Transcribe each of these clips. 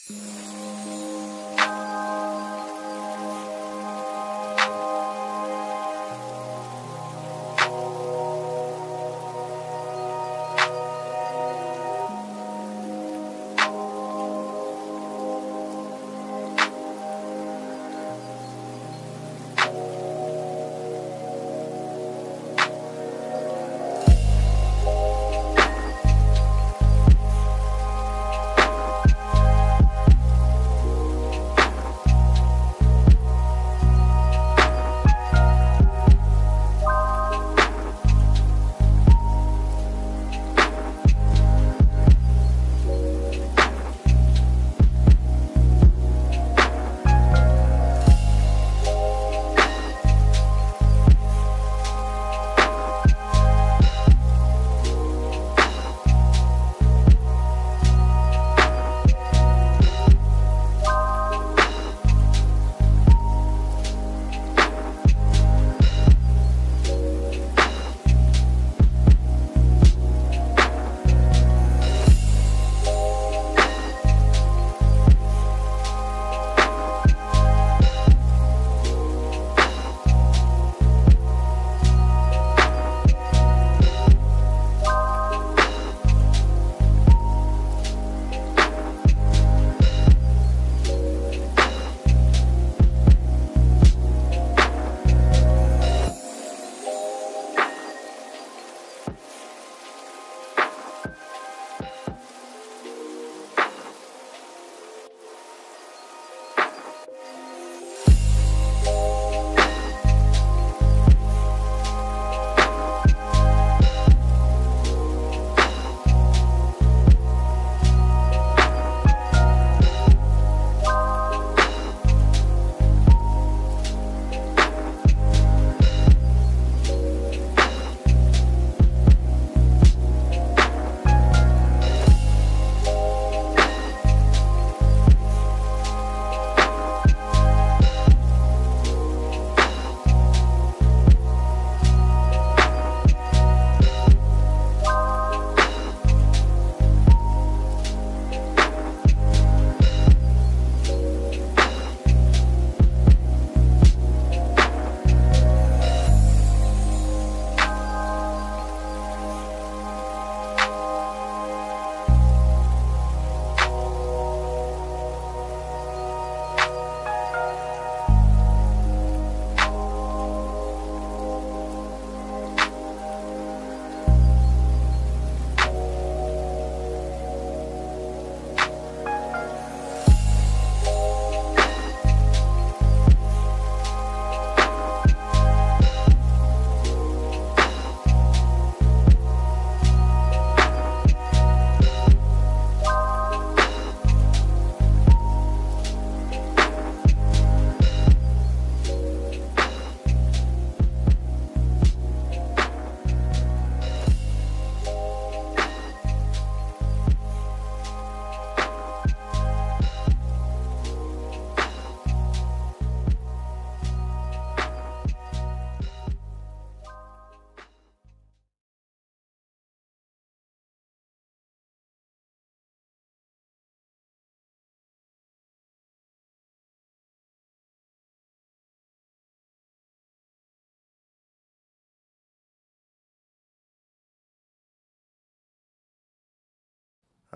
A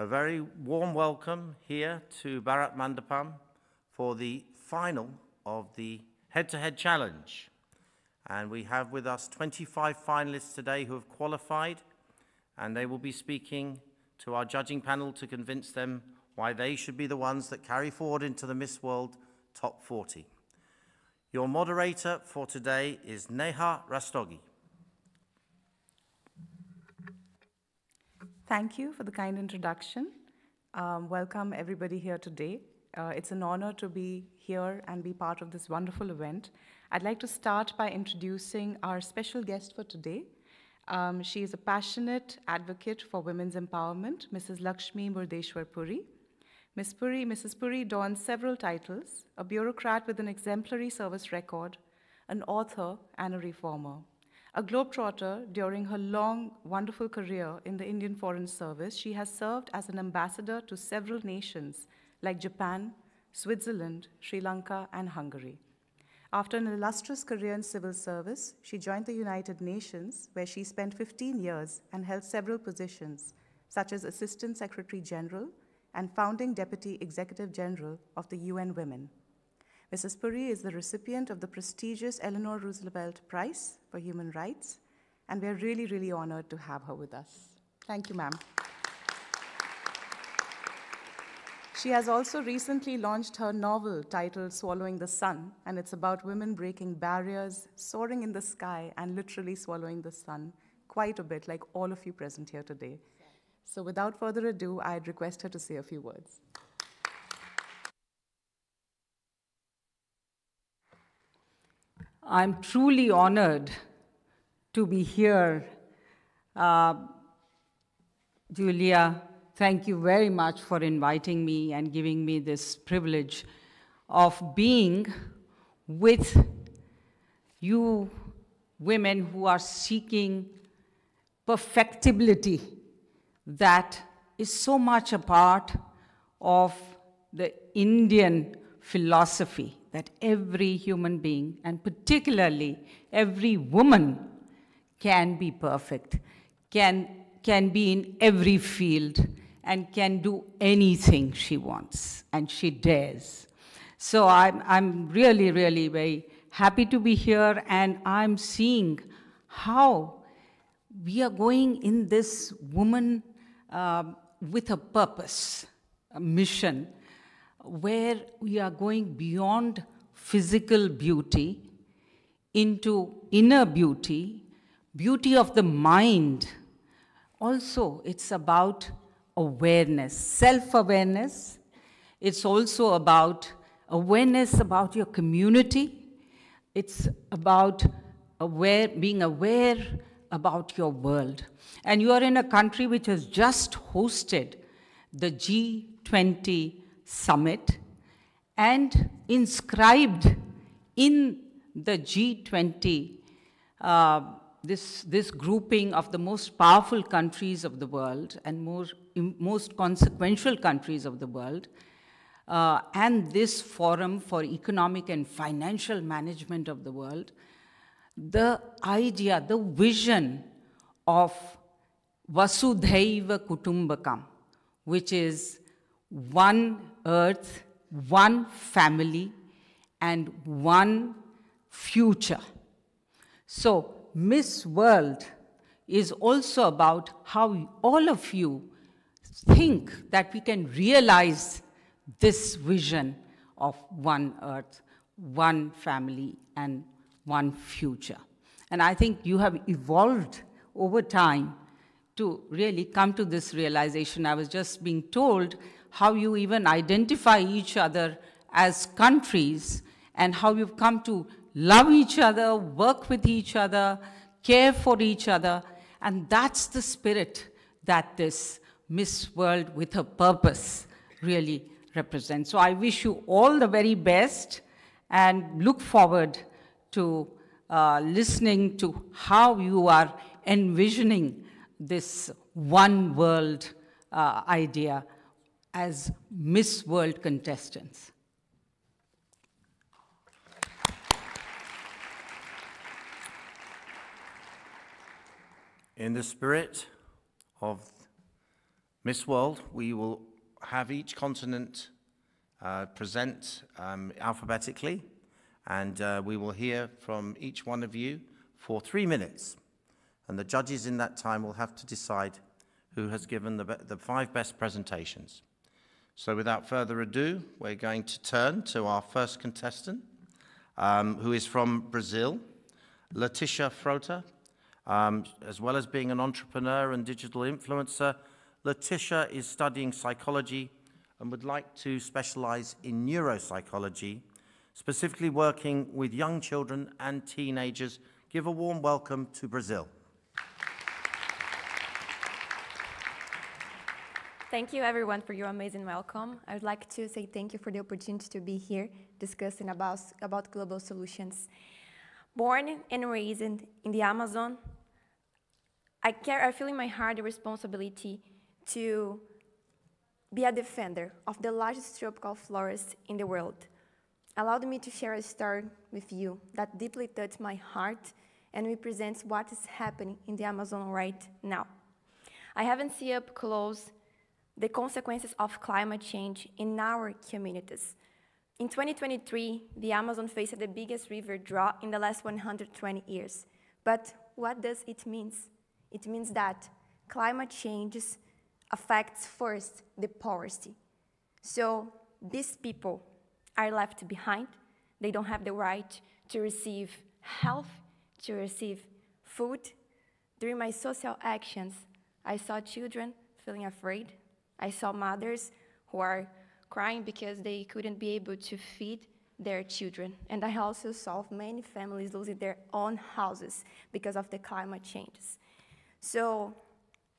very warm welcome here to Bharat Mandapam for the final of the head-to-head challenge. And we have with us 25 finalists today who have qualified, and they will be speaking to our judging panel to convince them why they should be the ones that carry forward into the Miss World Top 40. Your moderator for today is Neha Rastogi. Thank you for the kind introduction. Welcome everybody here today. It's an honor to be here and be part of this wonderful event. I'd like to start by introducing our special guest for today. She is a passionate advocate for women's empowerment, Mrs. Lakshmi Murdeshwar Puri. Mrs. Puri dons several titles: a bureaucrat with an exemplary service record, an author, and a reformer. A globetrotter, during her long, wonderful career in the Indian Foreign Service, she has served as an ambassador to several nations like Japan, Switzerland, Sri Lanka, and Hungary. After an illustrious career in civil service, she joined the United Nations, where she spent 15 years and held several positions, such as Assistant Secretary General and founding Deputy Executive General of the UN Women. Mrs. Puri is the recipient of the prestigious Eleanor Roosevelt Prize for Human Rights, and we're really, really honored to have her with us. Thank you, ma'am. She has also recently launched her novel titled Swallowing the Sun, and it's about women breaking barriers, soaring in the sky, and literally swallowing the sun quite a bit, like all of you present here today. So without further ado, I'd request her to say a few words. I'm truly honored to be here. Julia, thank you very much for inviting me and giving me this privilege of being with you women who are seeking perfectibility that is so much a part of the Indian philosophy that every human being, and particularly every woman, can be perfect, can be in every field, and can do anything she wants, and she dares. So I'm really, really very happy to be here, and I'm seeing how we are going in this woman with a purpose, a mission, where we are going beyond physical beauty into inner beauty, beauty of the mind. Also, it's about awareness, self-awareness. It's also about awareness about your community. It's about being aware about your world. And you are in a country which has just hosted the G20 summit, and inscribed in the G20, this grouping of the most powerful countries of the world and most consequential countries of the world, and this forum for economic and financial management of the world, the idea, the vision of Vasudhaiva Kutumbakam, which is one earth, one family, and one future. So Miss World is also about how all of you think that we can realize this vision of one earth, one family, and one future. And I think you have evolved over time to really come to this realization. I was just being told how you even identify each other as countries, and how you've come to love each other, work with each other, care for each other. And that's the spirit that this Miss World with a purpose really represents. So I wish you all the very best, and look forward to listening to how you are envisioning this one world idea as Miss World contestants. In the spirit of Miss World, we will have each continent present alphabetically, and we will hear from each one of you for 3 minutes. And the judges in that time will have to decide who has given the 5 best presentations. So without further ado, we're going to turn to our first contestant, who is from Brazil, Leticia Frota. As well as being an entrepreneur and digital influencer, Leticia is studying psychology and would like to specialize in neuropsychology, specifically working with young children and teenagers. Give a warm welcome to Brazil. Thank you, everyone, for your amazing welcome. I would like to say thank you for the opportunity to be here discussing about global solutions. Born and raised in the Amazon, I feel in my heart the responsibility to be a defender of the largest tropical forest in the world. Allowed me to share a story with you that deeply touched my heart and represents what is happening in the Amazon right now. I haven't seen up close the consequences of climate change in our communities. In 2023, the Amazon faced the biggest river drought in the last 120 years. But what does it mean? It means that climate change affects first the poverty. So these people are left behind. They don't have the right to receive health, to receive food. During my social actions, I saw children feeling afraid. I saw mothers who are crying because they couldn't be able to feed their children. And I also saw many families losing their own houses because of the climate changes. So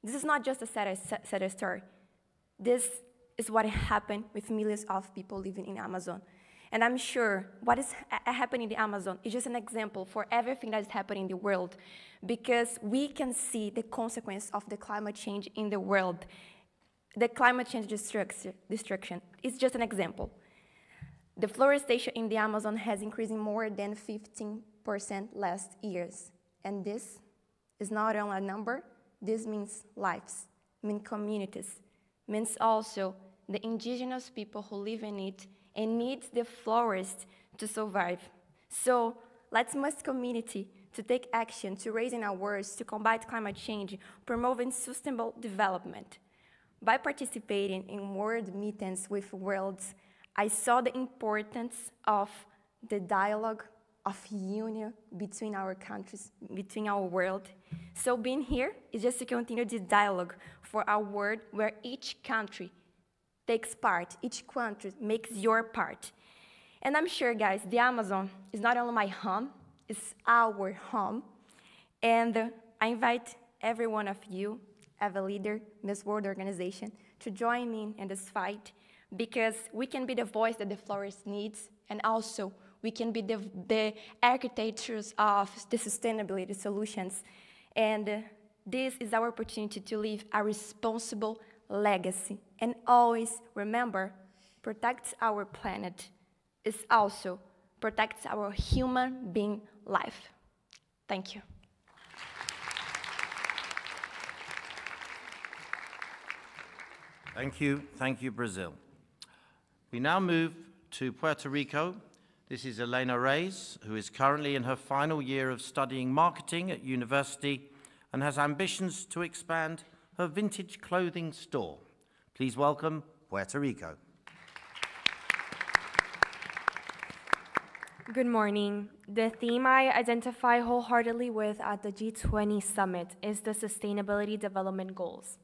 this is not just a sad story. This is what happened with millions of people living in Amazon. And I'm sure what is happening in the Amazon is just an example for everything that is happening in the world, because we can see the consequence of the climate change in the world. The climate change destruction is just an example. The forestation in the Amazon has increased more than 15% last years. And this is not only a number, this means lives, means communities, means also the indigenous people who live in it and need the forest to survive. So let's must community to take action to raising awareness to combat climate change, promoting sustainable development. By participating in world meetings with worlds, I saw the importance of the dialogue of union between our countries, between our world. So being here is just to continue this dialogue for a world where each country takes part, each country makes your part. And I'm sure, guys, the Amazon is not only my home, it's our home. And I invite every one of you, as a leader in this world organization, to join me in this fight, because we can be the voice that the forest needs, and also we can be the architects of the sustainability solutions. And this is our opportunity to leave a responsible legacy. And always remember, protect our planet is also protect our human being life. Thank you. Thank you, Brazil. We now move to Puerto Rico. This is Elena Reyes, who is currently in her final year of studying marketing at university and has ambitions to expand her vintage clothing store. Please welcome Puerto Rico. Good morning. The theme I identify wholeheartedly with at the G20 Summit is the Sustainability Development Goals.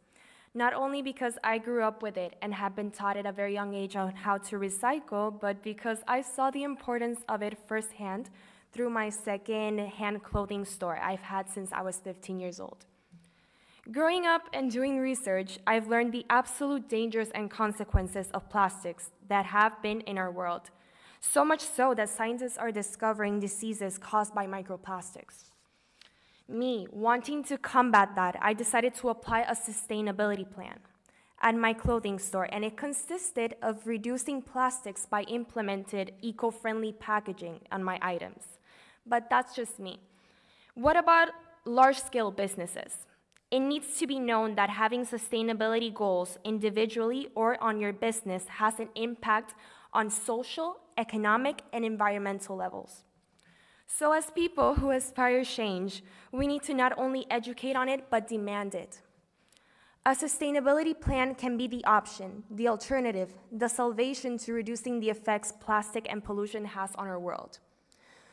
Not only because I grew up with it and have been taught at a very young age on how to recycle, but because I saw the importance of it firsthand through my second-hand clothing store I've had since I was 15 years old. Growing up and doing research, I've learned the absolute dangers and consequences of plastics that have been in our world. So much so that scientists are discovering diseases caused by microplastics. Me, wanting to combat that, I decided to apply a sustainability plan at my clothing store, and it consisted of reducing plastics by implemented eco-friendly packaging on my items. But that's just me. What about large-scale businesses? It needs to be known that having sustainability goals individually or on your business has an impact on social, economic, and environmental levels. So as people who aspire change, we need to not only educate on it, but demand it. A sustainability plan can be the option, the alternative, the salvation to reducing the effects plastic and pollution has on our world.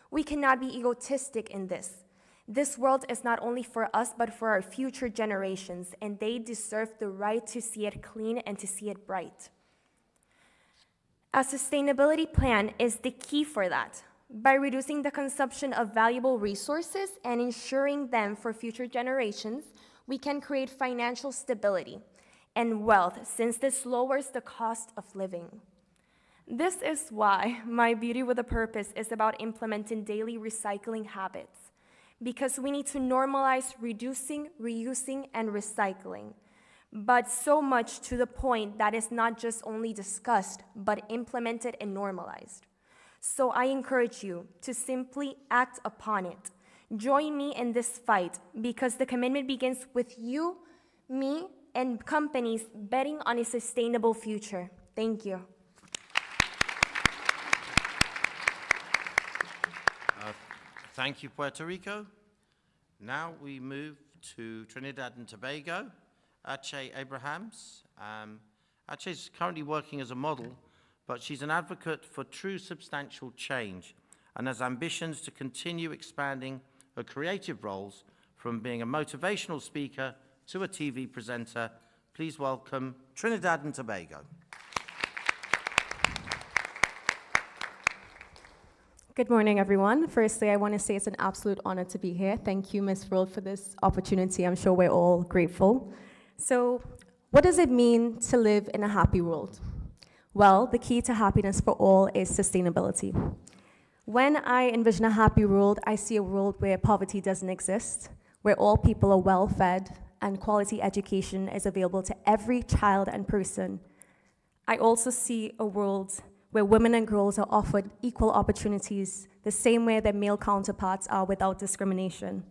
We cannot be egotistic in this. This world is not only for us, but for our future generations, and they deserve the right to see it clean and to see it bright. A sustainability plan is the key for that. By reducing the consumption of valuable resources and ensuring them for future generations, we can create financial stability and wealth, since this lowers the cost of living. This is why my Beauty with a Purpose is about implementing daily recycling habits, because we need to normalize reducing, reusing, and recycling. but so much to the point that it's not just only discussed, but implemented and normalized. So I encourage you to simply act upon it. Join me in this fight, because the commitment begins with you, me, and companies betting on a sustainable future. Thank you. Thank you, Puerto Rico. Now we move to Trinidad and Tobago. Ache Abrahams. Ache is currently working as a model, but she's an advocate for true substantial change and has ambitions to continue expanding her creative roles from being a motivational speaker to a TV presenter. Please welcome Trinidad and Tobago. Good morning, everyone. Firstly, I want to say it's an absolute honor to be here. Thank you, Ms. World, for this opportunity. I'm sure we're all grateful. So, what does it mean to live in a happy world? Well, the key to happiness for all is sustainability. When I envision a happy world, I see a world where poverty doesn't exist, where all people are well-fed, and quality education is available to every child and person. I also see a world where women and girls are offered equal opportunities, the same way their male counterparts are, without discrimination.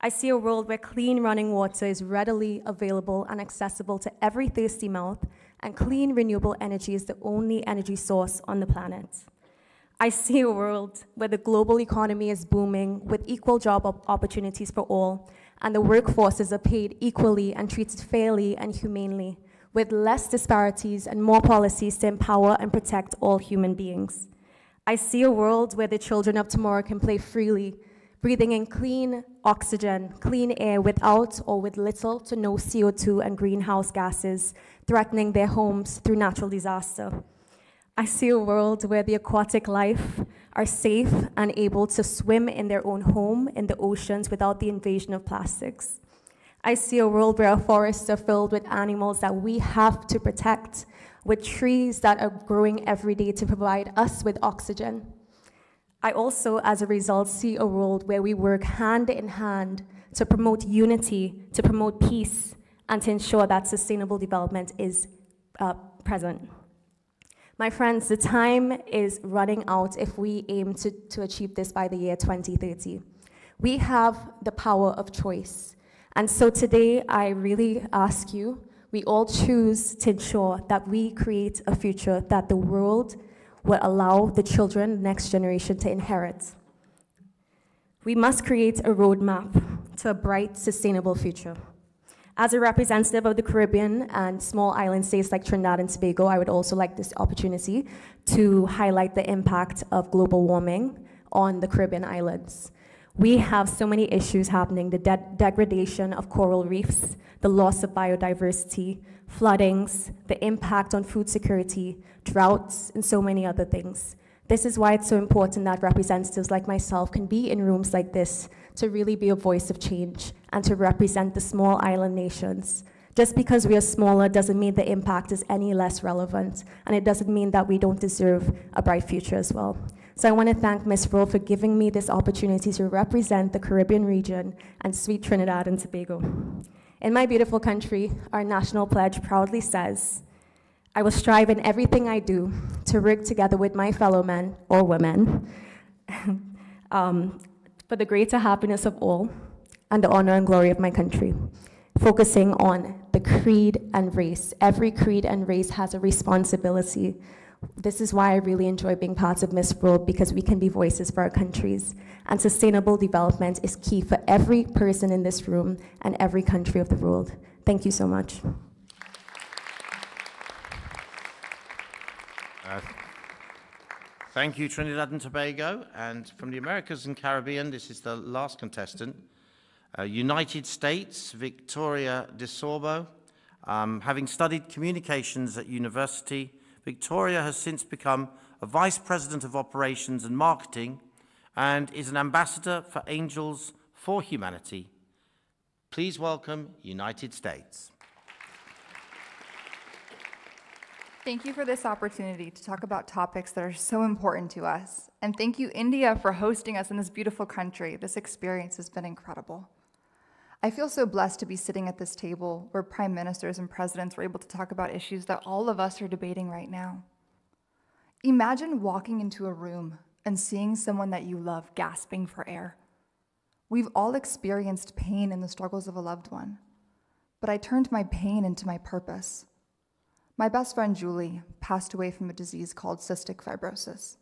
I see a world where clean running water is readily available and accessible to every thirsty mouth, and clean renewable energy is the only energy source on the planet. I see a world where the global economy is booming with equal job opportunities for all, and the workforces are paid equally and treated fairly and humanely, with less disparities and more policies to empower and protect all human beings. I see a world where the children of tomorrow can play freely, breathing in clean oxygen, clean air without or with little to no CO2 and greenhouse gases threatening their homes through natural disaster. I see a world where the aquatic life are safe and able to swim in their own home in the oceans without the invasion of plastics. I see a world where our forests are filled with animals that we have to protect, with trees that are growing every day to provide us with oxygen. I also, as a result, see a world where we work hand in hand to promote unity, to promote peace, and to ensure that sustainable development is present. My friends, the time is running out if we aim to achieve this by the year 2030. We have the power of choice. And so today, I really ask you, we all choose to ensure that we create a future that the world will allow the children, the next generation, to inherit. We must create a roadmap to a bright, sustainable future. As a representative of the Caribbean and small island states like Trinidad and Tobago, I would also like this opportunity to highlight the impact of global warming on the Caribbean islands. We have so many issues happening: the degradation of coral reefs, the loss of biodiversity, floodings, the impact on food security, droughts, and so many other things. This is why it's so important that representatives like myself can be in rooms like this to really be a voice of change and to represent the small island nations. Just because we are smaller doesn't mean the impact is any less relevant, and it doesn't mean that we don't deserve a bright future as well. So I want to thank Ms. Rowe for giving me this opportunity to represent the Caribbean region and sweet Trinidad and Tobago. In my beautiful country, our national pledge proudly says, "I will strive in everything I do to work together with my fellow men or women for the greater happiness of all and the honor and glory of my country," focusing on the creed and race. Every creed and race has a responsibility. This is why I really enjoy being part of Miss World, because we can be voices for our countries. And sustainable development is key for every person in this room and every country of the world. Thank you so much. Thank you, Trinidad and Tobago. And from the Americas and Caribbean, this is the last contestant. United States, Victoria DeSorbo. Having studied communications at university, Victoria has since become a Vice President of Operations and Marketing and is an ambassador for Angels for Humanity. Please welcome United States. Thank you for this opportunity to talk about topics that are so important to us. And thank you, India, for hosting us in this beautiful country. This experience has been incredible. I feel so blessed to be sitting at this table where prime ministers and presidents were able to talk about issues that all of us are debating right now. Imagine walking into a room and seeing someone that you love gasping for air. We've all experienced pain in the struggles of a loved one, but I turned my pain into my purpose. My best friend Julie passed away from a disease called cystic fibrosis.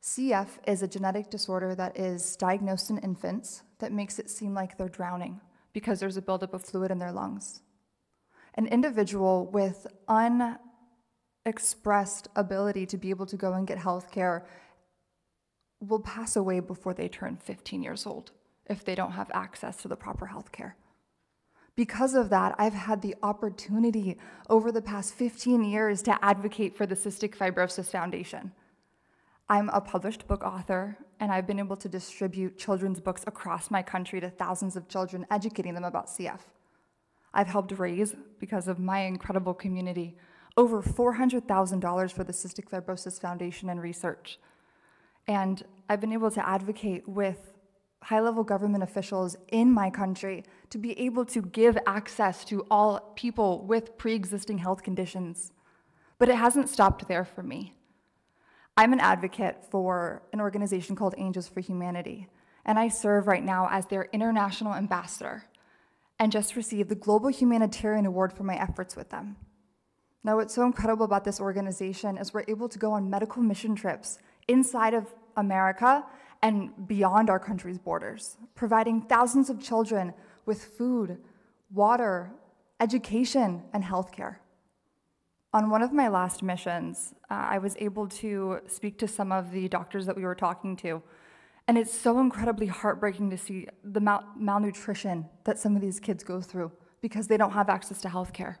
CF is a genetic disorder that is diagnosed in infants that makes it seem like they're drowning because there's a buildup of fluid in their lungs. An individual with unexpressed ability to be able to go and get health care will pass away before they turn 15 years old if they don't have access to the proper health care. Because of that, I've had the opportunity over the past 15 years to advocate for the Cystic Fibrosis Foundation. I'm a published book author, and I've been able to distribute children's books across my country to thousands of children, educating them about CF. I've helped raise, because of my incredible community, over $400,000 for the Cystic Fibrosis Foundation and research. And I've been able to advocate with high-level government officials in my country to be able to give access to all people with pre-existing health conditions. But it hasn't stopped there for me. I'm an advocate for an organization called Angels for Humanity, and I serve right now as their international ambassador and just received the Global Humanitarian Award for my efforts with them. Now, what's so incredible about this organization is we're able to go on medical mission trips inside of America and beyond our country's borders, providing thousands of children with food, water, education, and healthcare. On one of my last missions, I was able to speak to some of the doctors that we were talking to, and it's so incredibly heartbreaking to see the malnutrition that some of these kids go through because they don't have access to healthcare.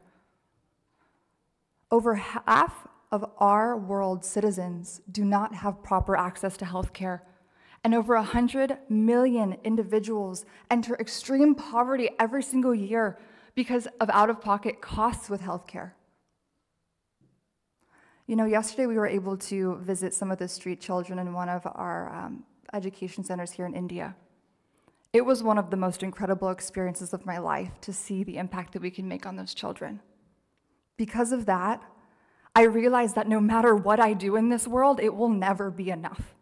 Over half of our world's citizens do not have proper access to healthcare, and over 100 million individuals enter extreme poverty every single year because of out-of-pocket costs with healthcare. You know, yesterday we were able to visit some of the street children in one of our education centers here in India. It was one of the most incredible experiences of my life to see the impact that we can make on those children. Because of that, I realized that no matter what I do in this world, it will never be enough.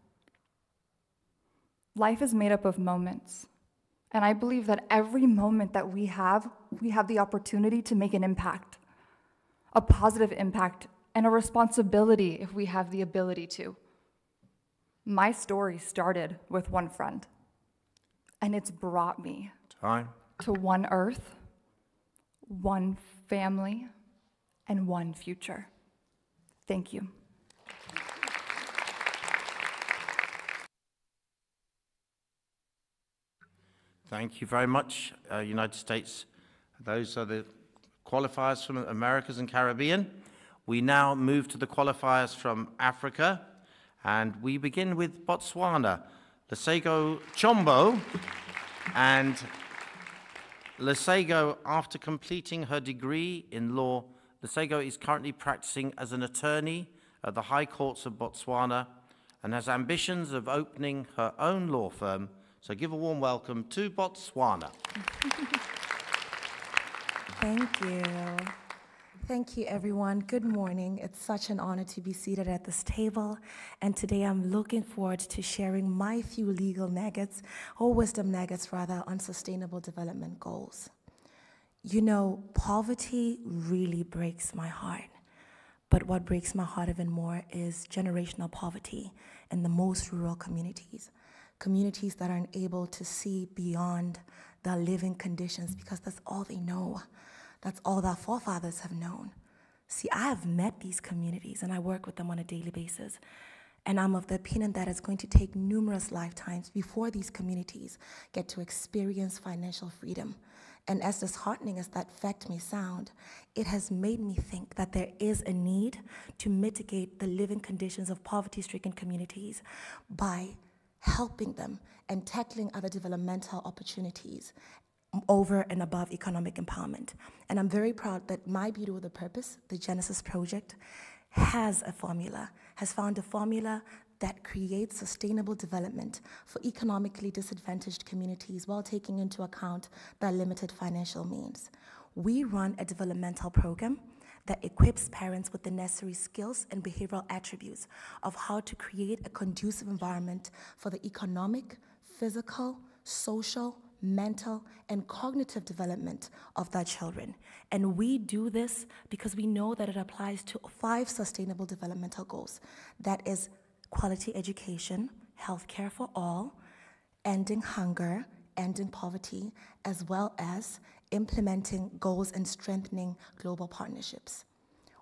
Life is made up of moments, and I believe that every moment that we have the opportunity to make an impact, a positive impact, and a responsibility if we have the ability to. My story started with one friend, and it's brought me to one earth, one family, and one future. Thank you. Thank you very much, United States. Those are the qualifiers from Americas and Caribbean. We now move to the qualifiers from Africa, and we begin with Botswana. Lesego Chombo, and Lesego, after completing her degree in law, Lesego is currently practicing as an attorney at the High Courts of Botswana and has ambitions of opening her own law firm. So give a warm welcome to Botswana. Thank you. Thank you, everyone. Good morning. It's such an honor to be seated at this table. And today I'm looking forward to sharing my few legal nuggets, or wisdom nuggets rather, on sustainable development goals. You know, poverty really breaks my heart. But what breaks my heart even more is generational poverty in the most rural communities. Communities that aren't able to see beyond their living conditions because that's all they know. That's all their forefathers have known. See, I have met these communities and I work with them on a daily basis. And I'm of the opinion that it's going to take numerous lifetimes before these communities get to experience financial freedom. And as disheartening as that fact may sound, it has made me think that there is a need to mitigate the living conditions of poverty-stricken communities by helping them and tackling other developmental opportunities over and above economic empowerment. And I'm very proud that My Beauty with a Purpose, the Genesis Project, has found a formula that creates sustainable development for economically disadvantaged communities while taking into account their limited financial means. We run a developmental program that equips parents with the necessary skills and behavioral attributes of how to create a conducive environment for the economic, physical, social, mental, and cognitive development of their children. And we do this because we know that it applies to 5 sustainable developmental goals. That is quality education, healthcare for all, ending hunger, ending poverty, as well as implementing goals and strengthening global partnerships.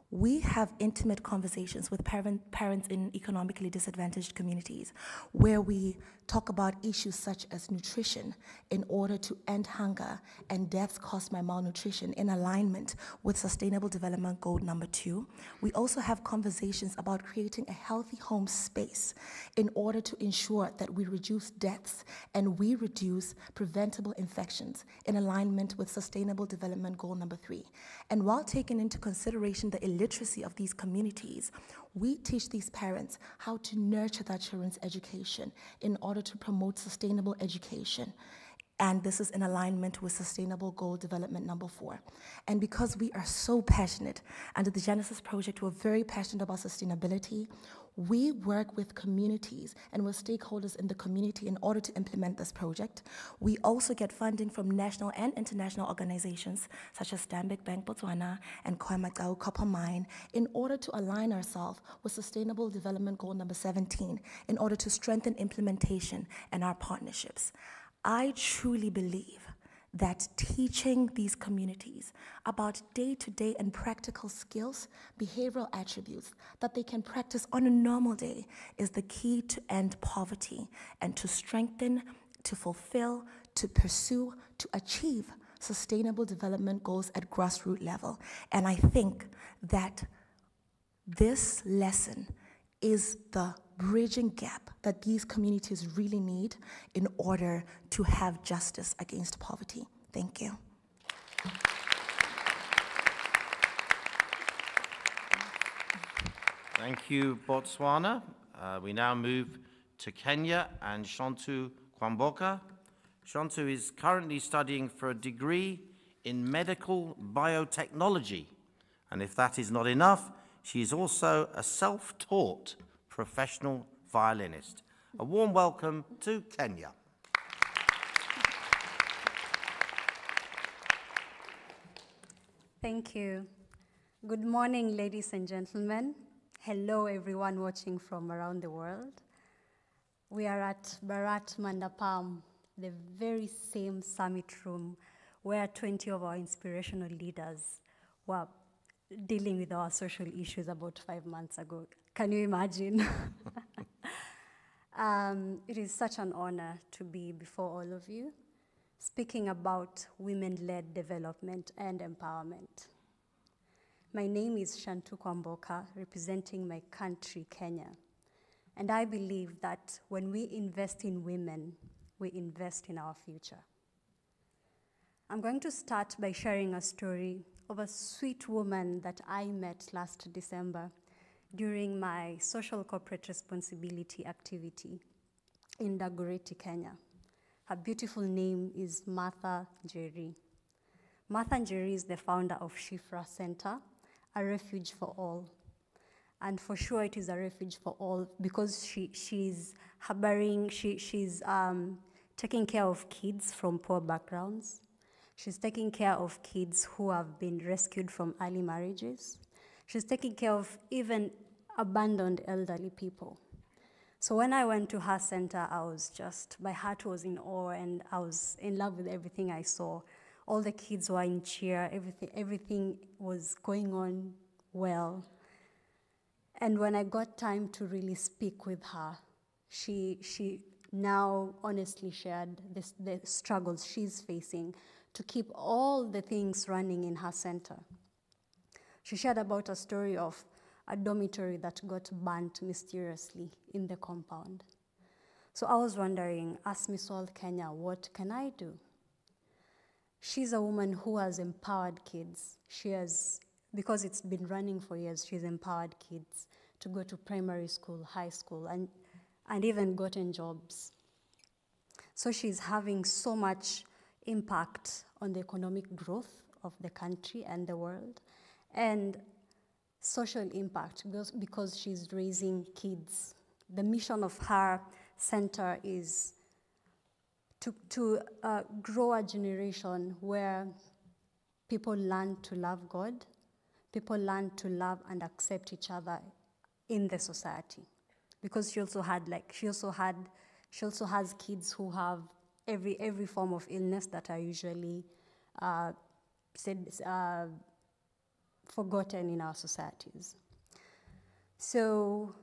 We have intimate conversations with parents in economically disadvantaged communities where we talk about issues such as nutrition in order to end hunger and deaths caused by malnutrition in alignment with Sustainable Development Goal number 2. We also have conversations about creating a healthy home space in order to ensure that we reduce deaths and we reduce preventable infections in alignment with Sustainable Development Goal number 3. And while taking into consideration the illiteracy of these communities, we teach these parents how to nurture their children's education in order to promote sustainable education. And this is in alignment with Sustainable Goal Development number 4. And because we are so passionate, under the Genesis Project, we're very passionate about sustainability, we work with communities and with stakeholders in the community in order to implement this project. We also get funding from national and international organizations such as Stanbic Bank Botswana and Khoemacau Copper Mine in order to align ourselves with Sustainable Development Goal number 17 in order to strengthen implementation and our partnerships. I truly believe that teaching these communities about day-to-day and practical skills, behavioral attributes that they can practice on a normal day is the key to end poverty and to strengthen, to fulfill, to pursue, to achieve sustainable development goals at grassroots level. And I think that this lesson is the bridging gap that these communities really need in order to have justice against poverty. Thank you. Thank you, Botswana. We now move to Kenya and Shantu Kwamboka. Shantu is currently studying for a degree in medical biotechnology. And if that is not enough, she is also a self-taught professional violinist. A warm welcome to Kenya. Thank you. Good morning, ladies and gentlemen. Hello, everyone watching from around the world. We are at Bharat Mandapam, the very same summit room where 20 of our inspirational leaders were dealing with our social issues about 5 months ago. Can you imagine? It is such an honor to be before all of you, speaking about women-led development and empowerment. My name is Shantu Kwamboka, representing my country, Kenya. And I believe that when we invest in women, we invest in our future. I'm going to start by sharing a story of a sweet woman that I met last December during my social corporate responsibility activity in Dagoretti, Kenya. Her beautiful name is Martha Njeri. Martha Njeri is the founder of Shifra Center, a refuge for all. And for sure it is a refuge for all because she's taking care of kids from poor backgrounds. She's taking care of kids who have been rescued from early marriages. She's taking care of even abandoned elderly people. So when I went to her center, my heart was in awe and I was in love with everything I saw. All the kids were in cheer, everything was going on well. And when I got time to really speak with her, she now honestly shared the struggles she's facing to keep all the things running in her center. She shared about a story of a dormitory that got burnt mysteriously in the compound. So I was wondering, as Miss World Kenya, what can I do? She's a woman who has empowered kids. Because it's been running for years, she's empowered kids to go to primary school, high school, and and even gotten jobs. So she's having so much impact on the economic growth of the country and the world, and social impact because she's raising kids. The mission of her center is to grow a generation where people learn to love God, people learn to love and accept each other in the society. Because she also has kids who have every form of illness that are usually forgotten in our societies. So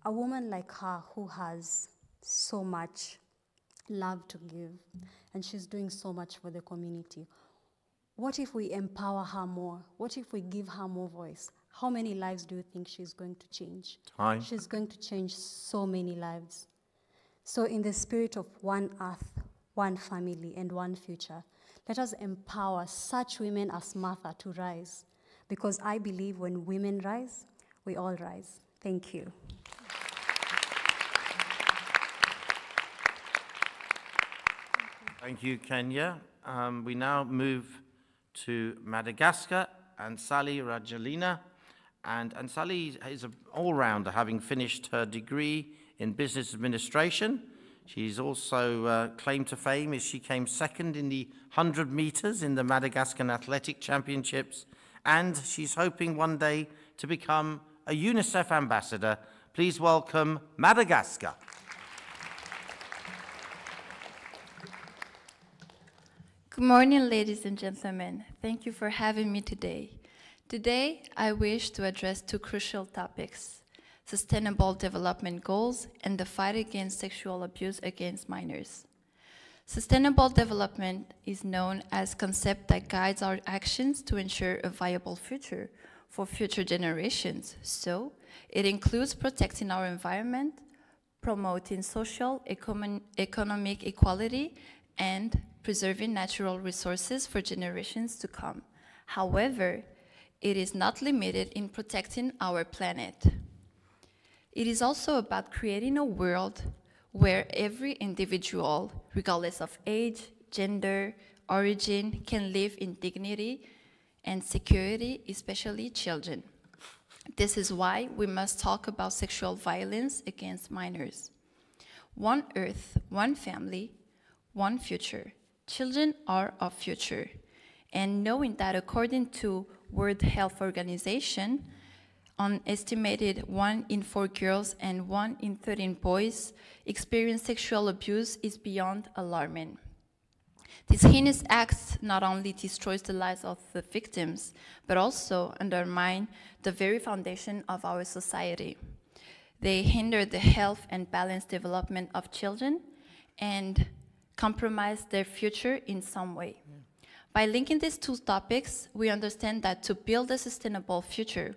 a woman like her who has so much love to give, and she's doing so much for the community, what if we empower her more? What if we give her more voice? How many lives do you think she's going to change? Time. She's going to change so many lives. So in the spirit of one earth, one family, and one future, let us empower such women as Martha to rise, because I believe when women rise, we all rise. Thank you. Thank you, Kenya. We now move to Madagascar, Ansali Rajalina. And Ansali is an all-rounder, having finished her degree in business administration. She's also claimed to fame as she came second in the 100 meters in the Madagascar Athletic Championships, and she's hoping one day to become a UNICEF ambassador. Please welcome Madagascar. Good morning, ladies and gentlemen. Thank you for having me today. Today, I wish to address two crucial topics: Sustainable Development Goals and the fight against sexual abuse against minors. Sustainable development is known as a concept that guides our actions to ensure a viable future for future generations. So, it includes protecting our environment, promoting social, economic equality, and preserving natural resources for generations to come. However, it is not limited in protecting our planet. It is also about creating a world where every individual, regardless of age, gender, origin, can live in dignity and security, especially children. This is why we must talk about sexual violence against minors. One Earth, one family, one future. Children are our future. And knowing that according to World Health Organization, an estimated 1 in 4 girls and 1 in 13 boys experience sexual abuse is beyond alarming. These heinous acts not only destroys the lives of the victims, but also undermine the very foundation of our society. They hinder the health and balanced development of children and compromise their future in some way. By linking these two topics, we understand that to build a sustainable future,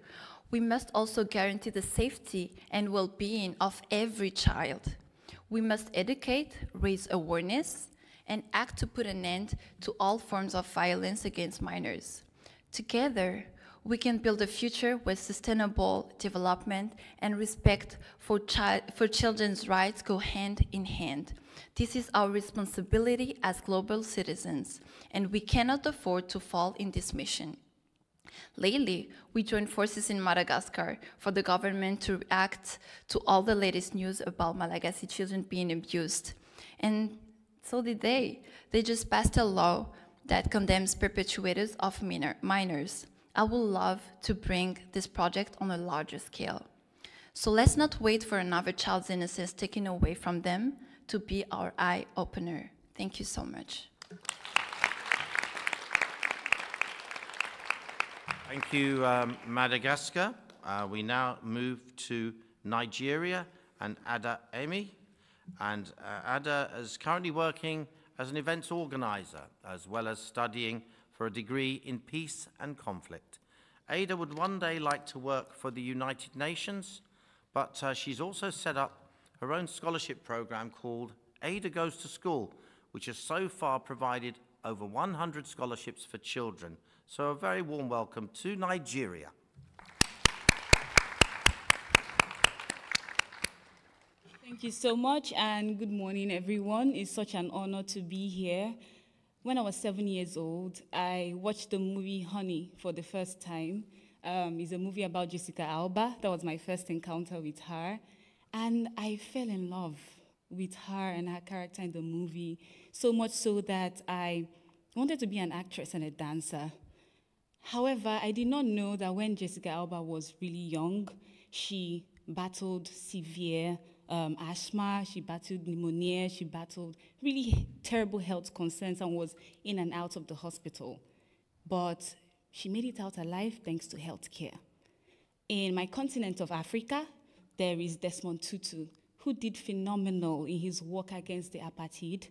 we must also guarantee the safety and well-being of every child. We must educate, raise awareness, and act to put an end to all forms of violence against minors. Together, we can build a future where sustainable development and respect for children's rights go hand in hand. This is our responsibility as global citizens, and we cannot afford to fall in this mission. Lately, we joined forces in Madagascar for the government to react to all the latest news about Malagasy children being abused. And so did they. They just passed a law that condemns perpetrators of minors. I would love to bring this project on a larger scale. So let's not wait for another child's innocence taken away from them to be our eye-opener. Thank you so much. Thank you, Madagascar. We now move to Nigeria and Ada Emi. And Ada is currently working as an events organizer, as well as studying for a degree in peace and conflict. Ada would one day like to work for the United Nations, but she's also set up her own scholarship program called Ada Goes to School, which has so far provided over 100 scholarships for children. So a very warm welcome to Nigeria. Thank you so much, and good morning, everyone. It's such an honor to be here. When I was 7 years old, I watched the movie Honey for the first time. It's a movie about Jessica Alba. That was my first encounter with her. And I fell in love with her and her character in the movie, so much so that I wanted to be an actress and a dancer. However, I did not know that when Jessica Alba was really young, she battled severe asthma, she battled pneumonia, she battled really terrible health concerns and was in and out of the hospital. But she made it out alive thanks to healthcare. In my continent of Africa, there is Desmond Tutu, who did phenomenal in his work against the apartheid,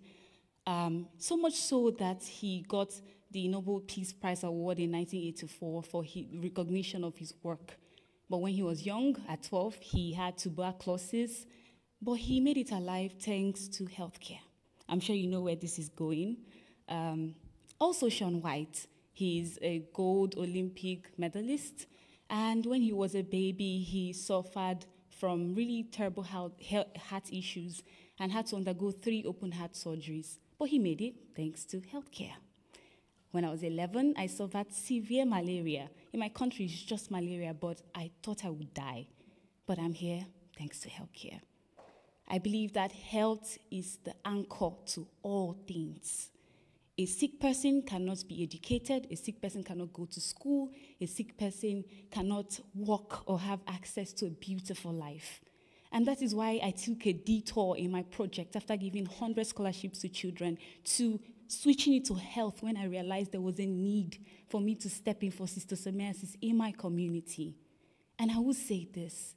so much so that he got the Nobel Peace Prize Award in 1984 for recognition of his work. But when he was young, at 12, he had tuberculosis, but he made it alive thanks to healthcare. I'm sure you know where this is going. Also, Shaun White, he's a gold Olympic medalist, and when he was a baby, he suffered from really terrible heart issues and had to undergo 3 open heart surgeries. But he made it thanks to healthcare. When I was 11, I suffered severe malaria. In my country, it's just malaria, but I thought I would die. But I'm here thanks to healthcare. I believe that health is the anchor to all things. A sick person cannot be educated, a sick person cannot go to school, a sick person cannot walk or have access to a beautiful life. And that is why I took a detour in my project after giving 100 scholarships to children to switching it to health when I realized there was a need for me to step in for cysticercosis in my community. And I will say this,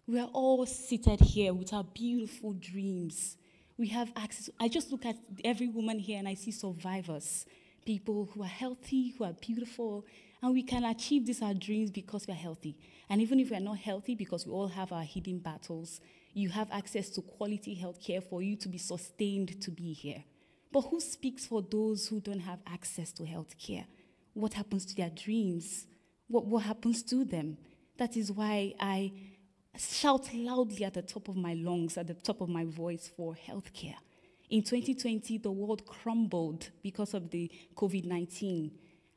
we are all seated here with our beautiful dreams. We have access. I just look at every woman here and I see survivors, people who are healthy, who are beautiful, and we can achieve these our dreams because we are healthy. And even if we are not healthy, because we all have our hidden battles, you have access to quality health care for you to be sustained to be here. But who speaks for those who don't have access to health care? What happens to their dreams? What happens to them? That is why I shout loudly at the top of my lungs, at the top of my voice for healthcare. In 2020, the world crumbled because of the COVID-19.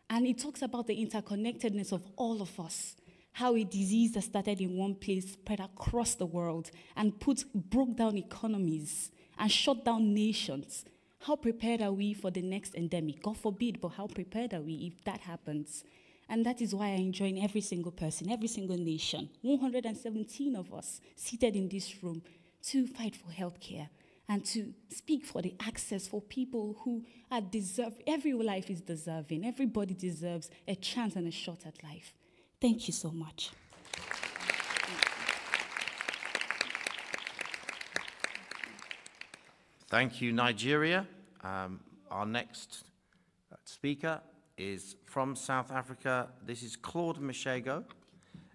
And it talks about the interconnectedness of all of us, how a disease that started in one place spread across the world and broke down economies and shut down nations. How prepared are we for the next endemic? God forbid, but how prepared are we if that happens? And that is why I join every single person, every single nation, 117 of us seated in this room, to fight for healthcare and to speak for the access for people who are deserving. Every life is deserving. Everybody deserves a chance and a shot at life. Thank you so much. Thank you, Nigeria. Our next speaker is from South Africa. This is Claude Mashego.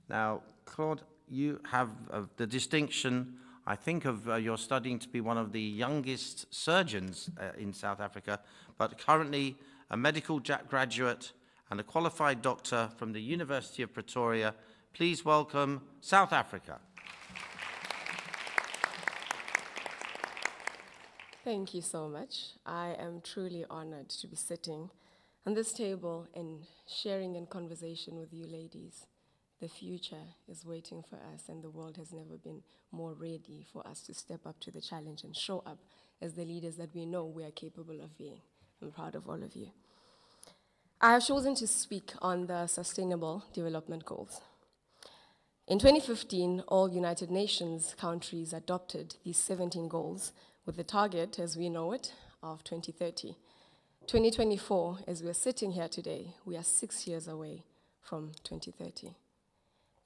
Now, Claude, you have the distinction, I think, of you're studying to be one of the youngest surgeons in South Africa, but currently a medical graduate and a qualified doctor from the University of Pretoria. Please welcome South Africa. Thank you so much. I am truly honored to be sitting on this table and sharing in conversation with you ladies. The future is waiting for us, and the world has never been more ready for us to step up to the challenge and show up as the leaders that we know we are capable of being. I'm proud of all of you. I have chosen to speak on the Sustainable Development Goals. In 2015, all United Nations countries adopted these 17 goals with the target, as we know it, of 2030. 2024, as we're sitting here today, we are 6 years away from 2030.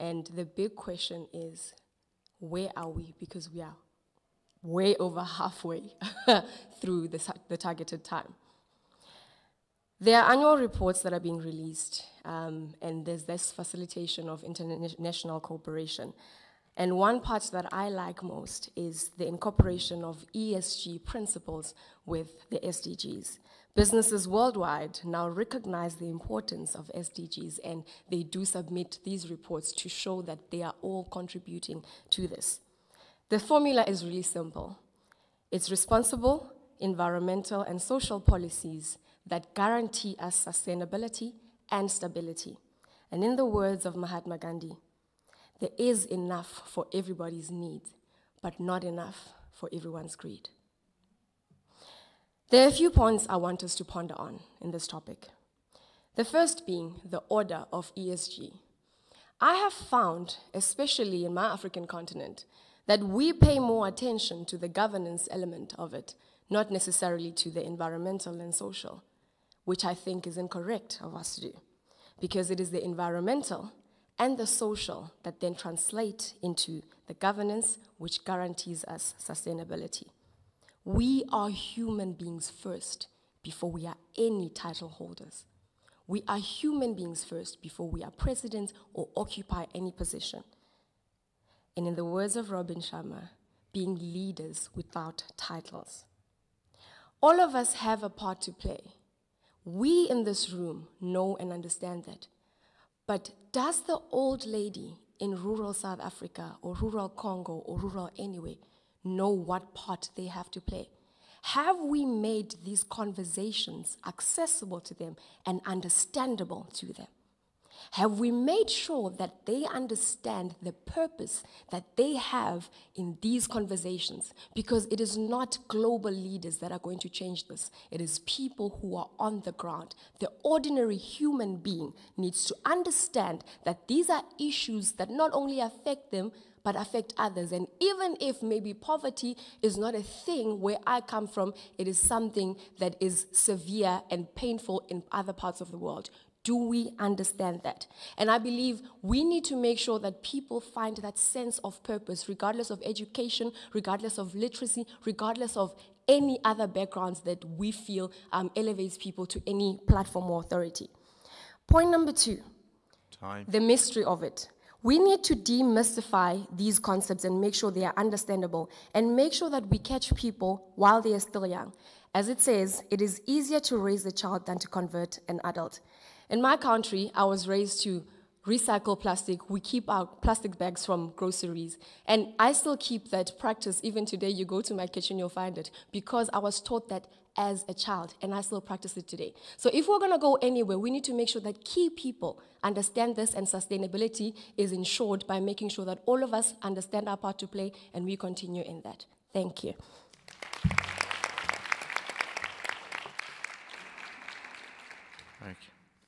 And the big question is, where are we? Because we are way over halfway through the targeted time. There are annual reports that are being released, and there's this facilitation of international cooperation. And one part that I like most is the incorporation of ESG principles with the SDGs. Businesses worldwide now recognize the importance of SDGs, and they do submit these reports to show that they are all contributing to this. The formula is really simple. It's responsible, environmental, and social policies that guarantee us sustainability and stability. And in the words of Mahatma Gandhi, there is enough for everybody's needs, but not enough for everyone's greed. There are a few points I want us to ponder on in this topic. The first being the order of ESG. I have found, especially in my African continent, that we pay more attention to the governance element of it, not necessarily to the environmental and social, which I think is incorrect of us to do, because it is the environmental and the social that then translate into the governance which guarantees us sustainability. We are human beings first before we are any title holders. We are human beings first before we are president or occupy any position. And in the words of Robin Sharma, being leaders without titles. All of us have a part to play. We in this room know and understand that. But does the old lady in rural South Africa or rural Congo or rural anywhere know what part they have to play? Have we made these conversations accessible to them and understandable to them? Have we made sure that they understand the purpose that they have in these conversations? Because it is not global leaders that are going to change this. It is people who are on the ground. The ordinary human being needs to understand that these are issues that not only affect them, but affect others. And even if maybe poverty is not a thing where I come from, it is something that is severe and painful in other parts of the world. Do we understand that? And I believe we need to make sure that people find that sense of purpose, regardless of education, regardless of literacy, regardless of any other backgrounds that we feel elevates people to any platform or authority. Point number 2, the mystery of it. We need to demystify these concepts and make sure they are understandable and make sure that we catch people while they are still young. As it says, it is easier to raise a child than to convert an adult. In my country, I was raised to recycle plastic. We keep our plastic bags from groceries. And I still keep that practice. Even today, you go to my kitchen, you'll find it. Because I was taught that as a child, and I still practice it today. So if we're going to go anywhere, we need to make sure that key people understand this, and sustainability is ensured by making sure that all of us understand our part to play, and we continue in that. Thank you.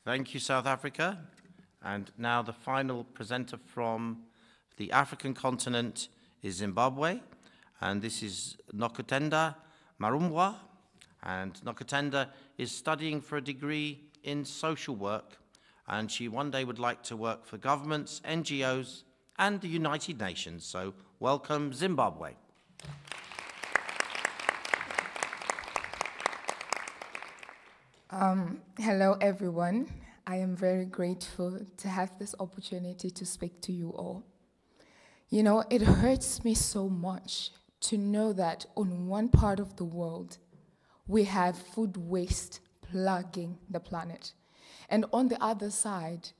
Thank you, South Africa. And now the final presenter from the African continent is Zimbabwe. And this is Nokutenda Marumbwa. And Nokutenda is studying for a degree in social work. And she one day would like to work for governments, NGOs, and the United Nations. So welcome, Zimbabwe. Hello, everyone. I am very grateful to have this opportunity to speak to you all. You know, it hurts me so much to know that on one part of the world, we have food waste plaguing the planet. And on the other side,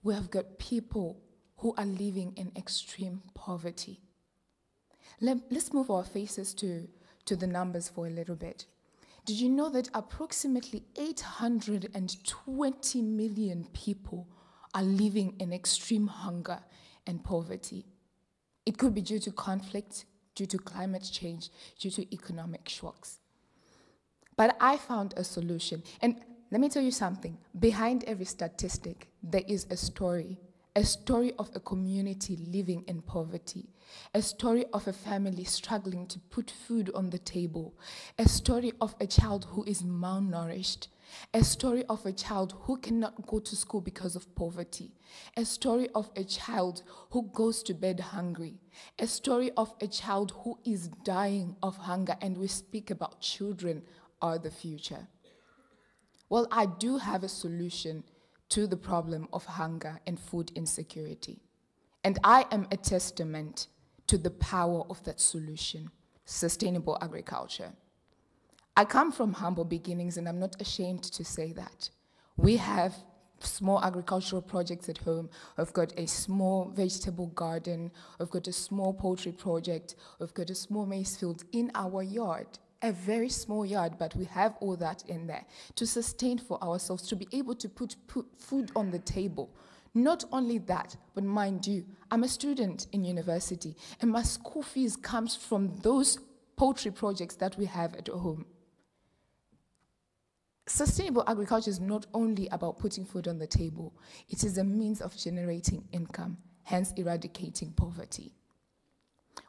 we have got people who are living in extreme poverty. Let's move our faces to the numbers for a little bit. Did you know that approximately 820 million people are living in extreme hunger and poverty? It could be due to conflict, due to climate change, due to economic shocks. But I found a solution. And let me tell you something. Behind every statistic, there is a story of a community living in poverty, a story of a family struggling to put food on the table, a story of a child who is malnourished, a story of a child who cannot go to school because of poverty, a story of a child who goes to bed hungry, a story of a child who is dying of hunger, and we speak about children are the future. Well, I do have a solution to the problem of hunger and food insecurity. And I am a testament to the power of that solution, sustainable agriculture. I come from humble beginnings, and I'm not ashamed to say that. We have small agricultural projects at home. We've got a small vegetable garden. We've got a small poultry project. We've got a small maize field in our yard. A very small yard, but we have all that in there to sustain for ourselves, to be able to put food on the table. Not only that, but mind you, I'm a student in university, and my school fees comes from those poultry projects that we have at home. Sustainable agriculture is not only about putting food on the table, it is a means of generating income, hence eradicating poverty.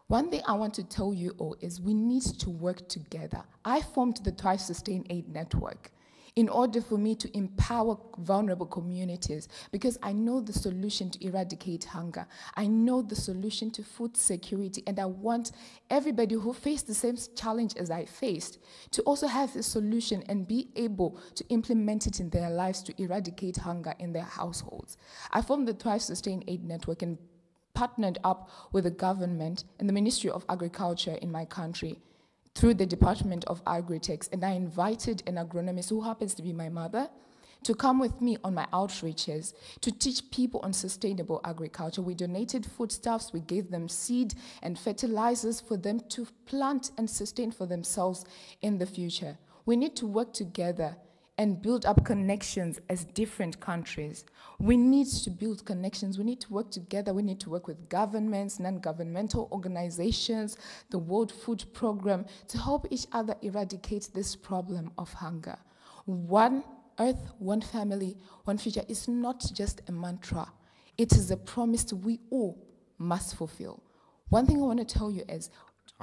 One thing I want to tell you all is we need to work together. I formed the Thrive Sustain Aid Network in order for me to empower vulnerable communities, because I know the solution to eradicate hunger. I know the solution to food security, and I want everybody who faced the same challenge as I faced to also have the solution and be able to implement it in their lives to eradicate hunger in their households. I formed the Thrive Sustain Aid Network and partnered up with the government and the Ministry of Agriculture in my country through the Department of Agri-Tech, and I invited an agronomist who happens to be my mother to come with me on my outreaches to teach people on sustainable agriculture. We donated foodstuffs, we gave them seed and fertilizers for them to plant and sustain for themselves in the future. We need to work together and build up connections as different countries. We need to build connections. We need to work together. We need to work with governments, non-governmental organizations, the World Food Programme, to help each other eradicate this problem of hunger. One Earth, one family, one future is not just a mantra. It is a promise we all must fulfill. One thing I want to tell you is,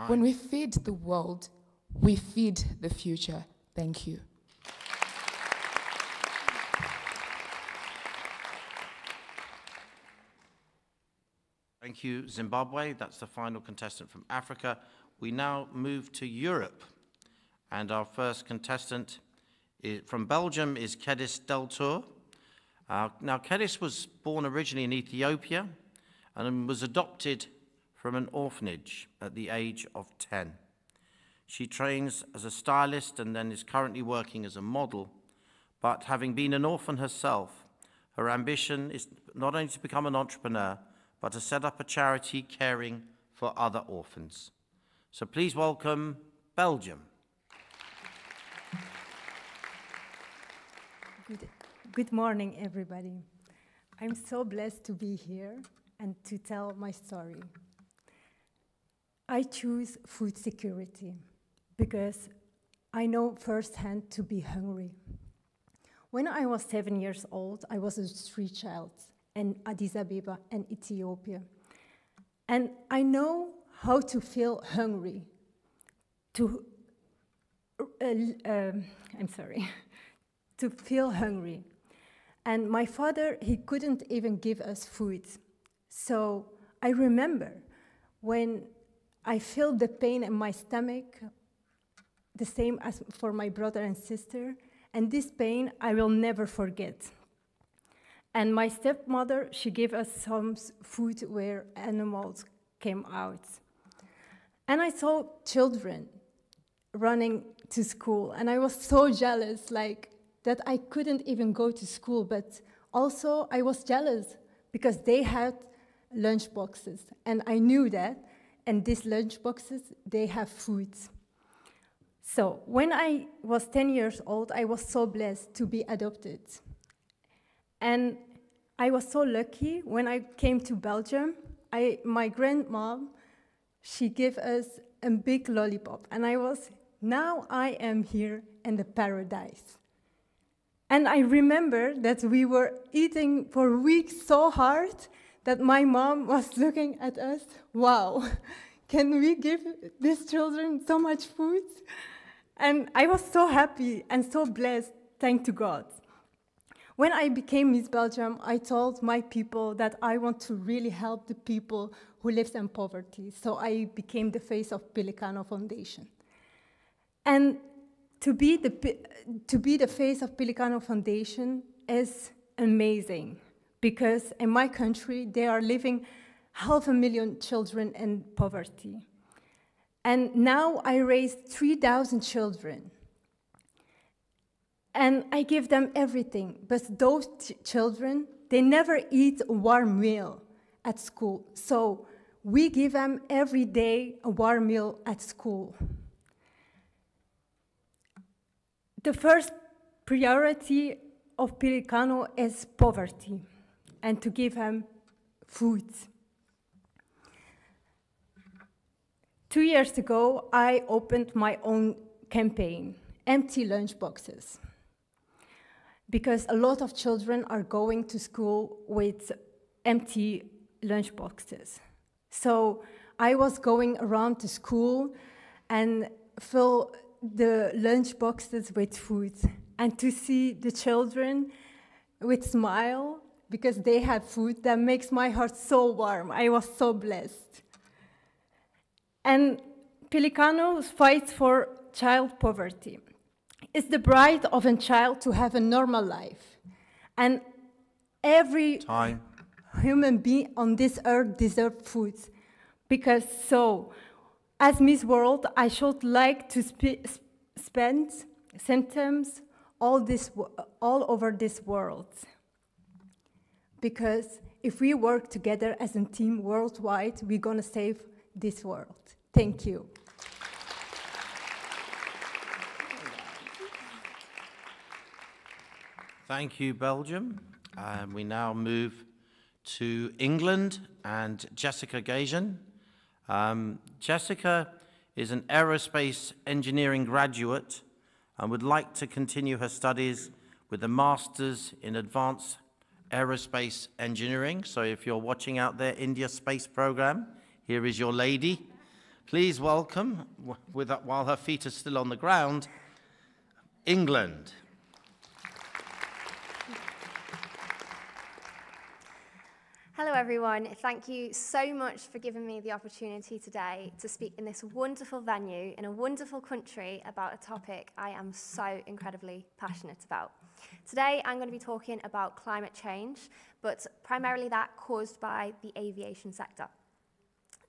when we feed the world, we feed the future. Thank you. Thank you, Zimbabwe. That's the final contestant from Africa. We now move to Europe. And our first contestant from Belgium is Kedis Deltour. Now, Kedis was born originally in Ethiopia and was adopted from an orphanage at the age of 10. She trains as a stylist and then is currently working as a model. But having been an orphan herself, her ambition is not only to become an entrepreneur, but to set up a charity caring for other orphans. So please welcome Belgium. Good morning, everybody. I'm so blessed to be here and to tell my story. I choose food security because I know firsthand to be hungry. When I was 7 years old, I was a street child in Addis Ababa and Ethiopia. And I know how to feel hungry, to feel hungry. And my father, he couldn't even give us food. So I remember when I felt the pain in my stomach, the same as for my brother and sister, and this pain I will never forget. And my stepmother, she gave us some food where animals came out. And I saw children running to school, and I was so jealous, like, that I couldn't even go to school, but also I was jealous because they had lunch boxes, and I knew that, and these lunch boxes, they have food. So when I was 10 years old, I was so blessed to be adopted. And I was so lucky when I came to Belgium, my grandmom, she gave us a big lollipop, and now I am here in the paradise. And I remember that we were eating for weeks so hard that my mom was looking at us, wow, can we give these children so much food? And I was so happy and so blessed, thanks to God. When I became Miss Belgium, I told my people that I want to really help the people who live in poverty. So I became the face of Pelicano Foundation. And to be the face of Pelicano Foundation is amazing, because in my country, they are living 500,000 children in poverty. And now I raised 3,000 children. And I give them everything. But those children, they never eat a warm meal at school. So we give them every day a warm meal at school. The first priority of Pelicano is poverty and to give them food. 2 years ago, I opened my own campaign, Empty Lunch Boxes, because a lot of children are going to school with empty lunch boxes. So I was going around the school and fill the lunch boxes with food, and to see the children with smile because they have food, that makes my heart so warm. I was so blessed. And Pelicano fights for child poverty. It's the right of a child to have a normal life. And every human being on this earth deserves food. Because so, as Miss World, I should like to spend symptoms all over this world. Because if we work together as a team worldwide, we're gonna save this world. Thank you. Thank you, Belgium. We now move to England and Jessica Gajan. Jessica is an aerospace engineering graduate and would like to continue her studies with a master's in advanced aerospace engineering. So if you're watching out there, India Space Program, here is your lady. Please welcome, while her feet are still on the ground, England. Hello everyone, thank you so much for giving me the opportunity today to speak in this wonderful venue in a wonderful country about a topic I am so incredibly passionate about. Today I'm going to be talking about climate change, but primarily that caused by the aviation sector.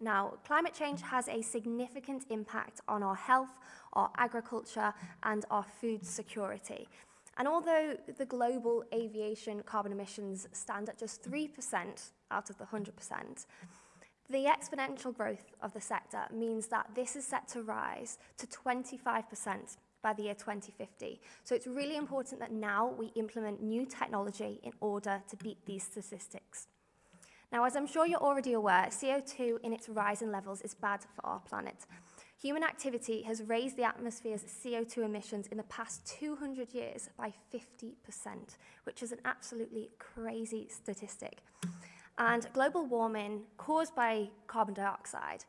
Now, climate change has a significant impact on our health, our agriculture, and our food security. And although the global aviation carbon emissions stand at just 3% out of the 100%, the exponential growth of the sector means that this is set to rise to 25% by the year 2050. So it's really important that now we implement new technology in order to beat these statistics. Now, as I'm sure you're already aware, CO2 in its rising levels is bad for our planet. Human activity has raised the atmosphere's CO2 emissions in the past 200 years by 50%, which is an absolutely crazy statistic. And global warming caused by carbon dioxide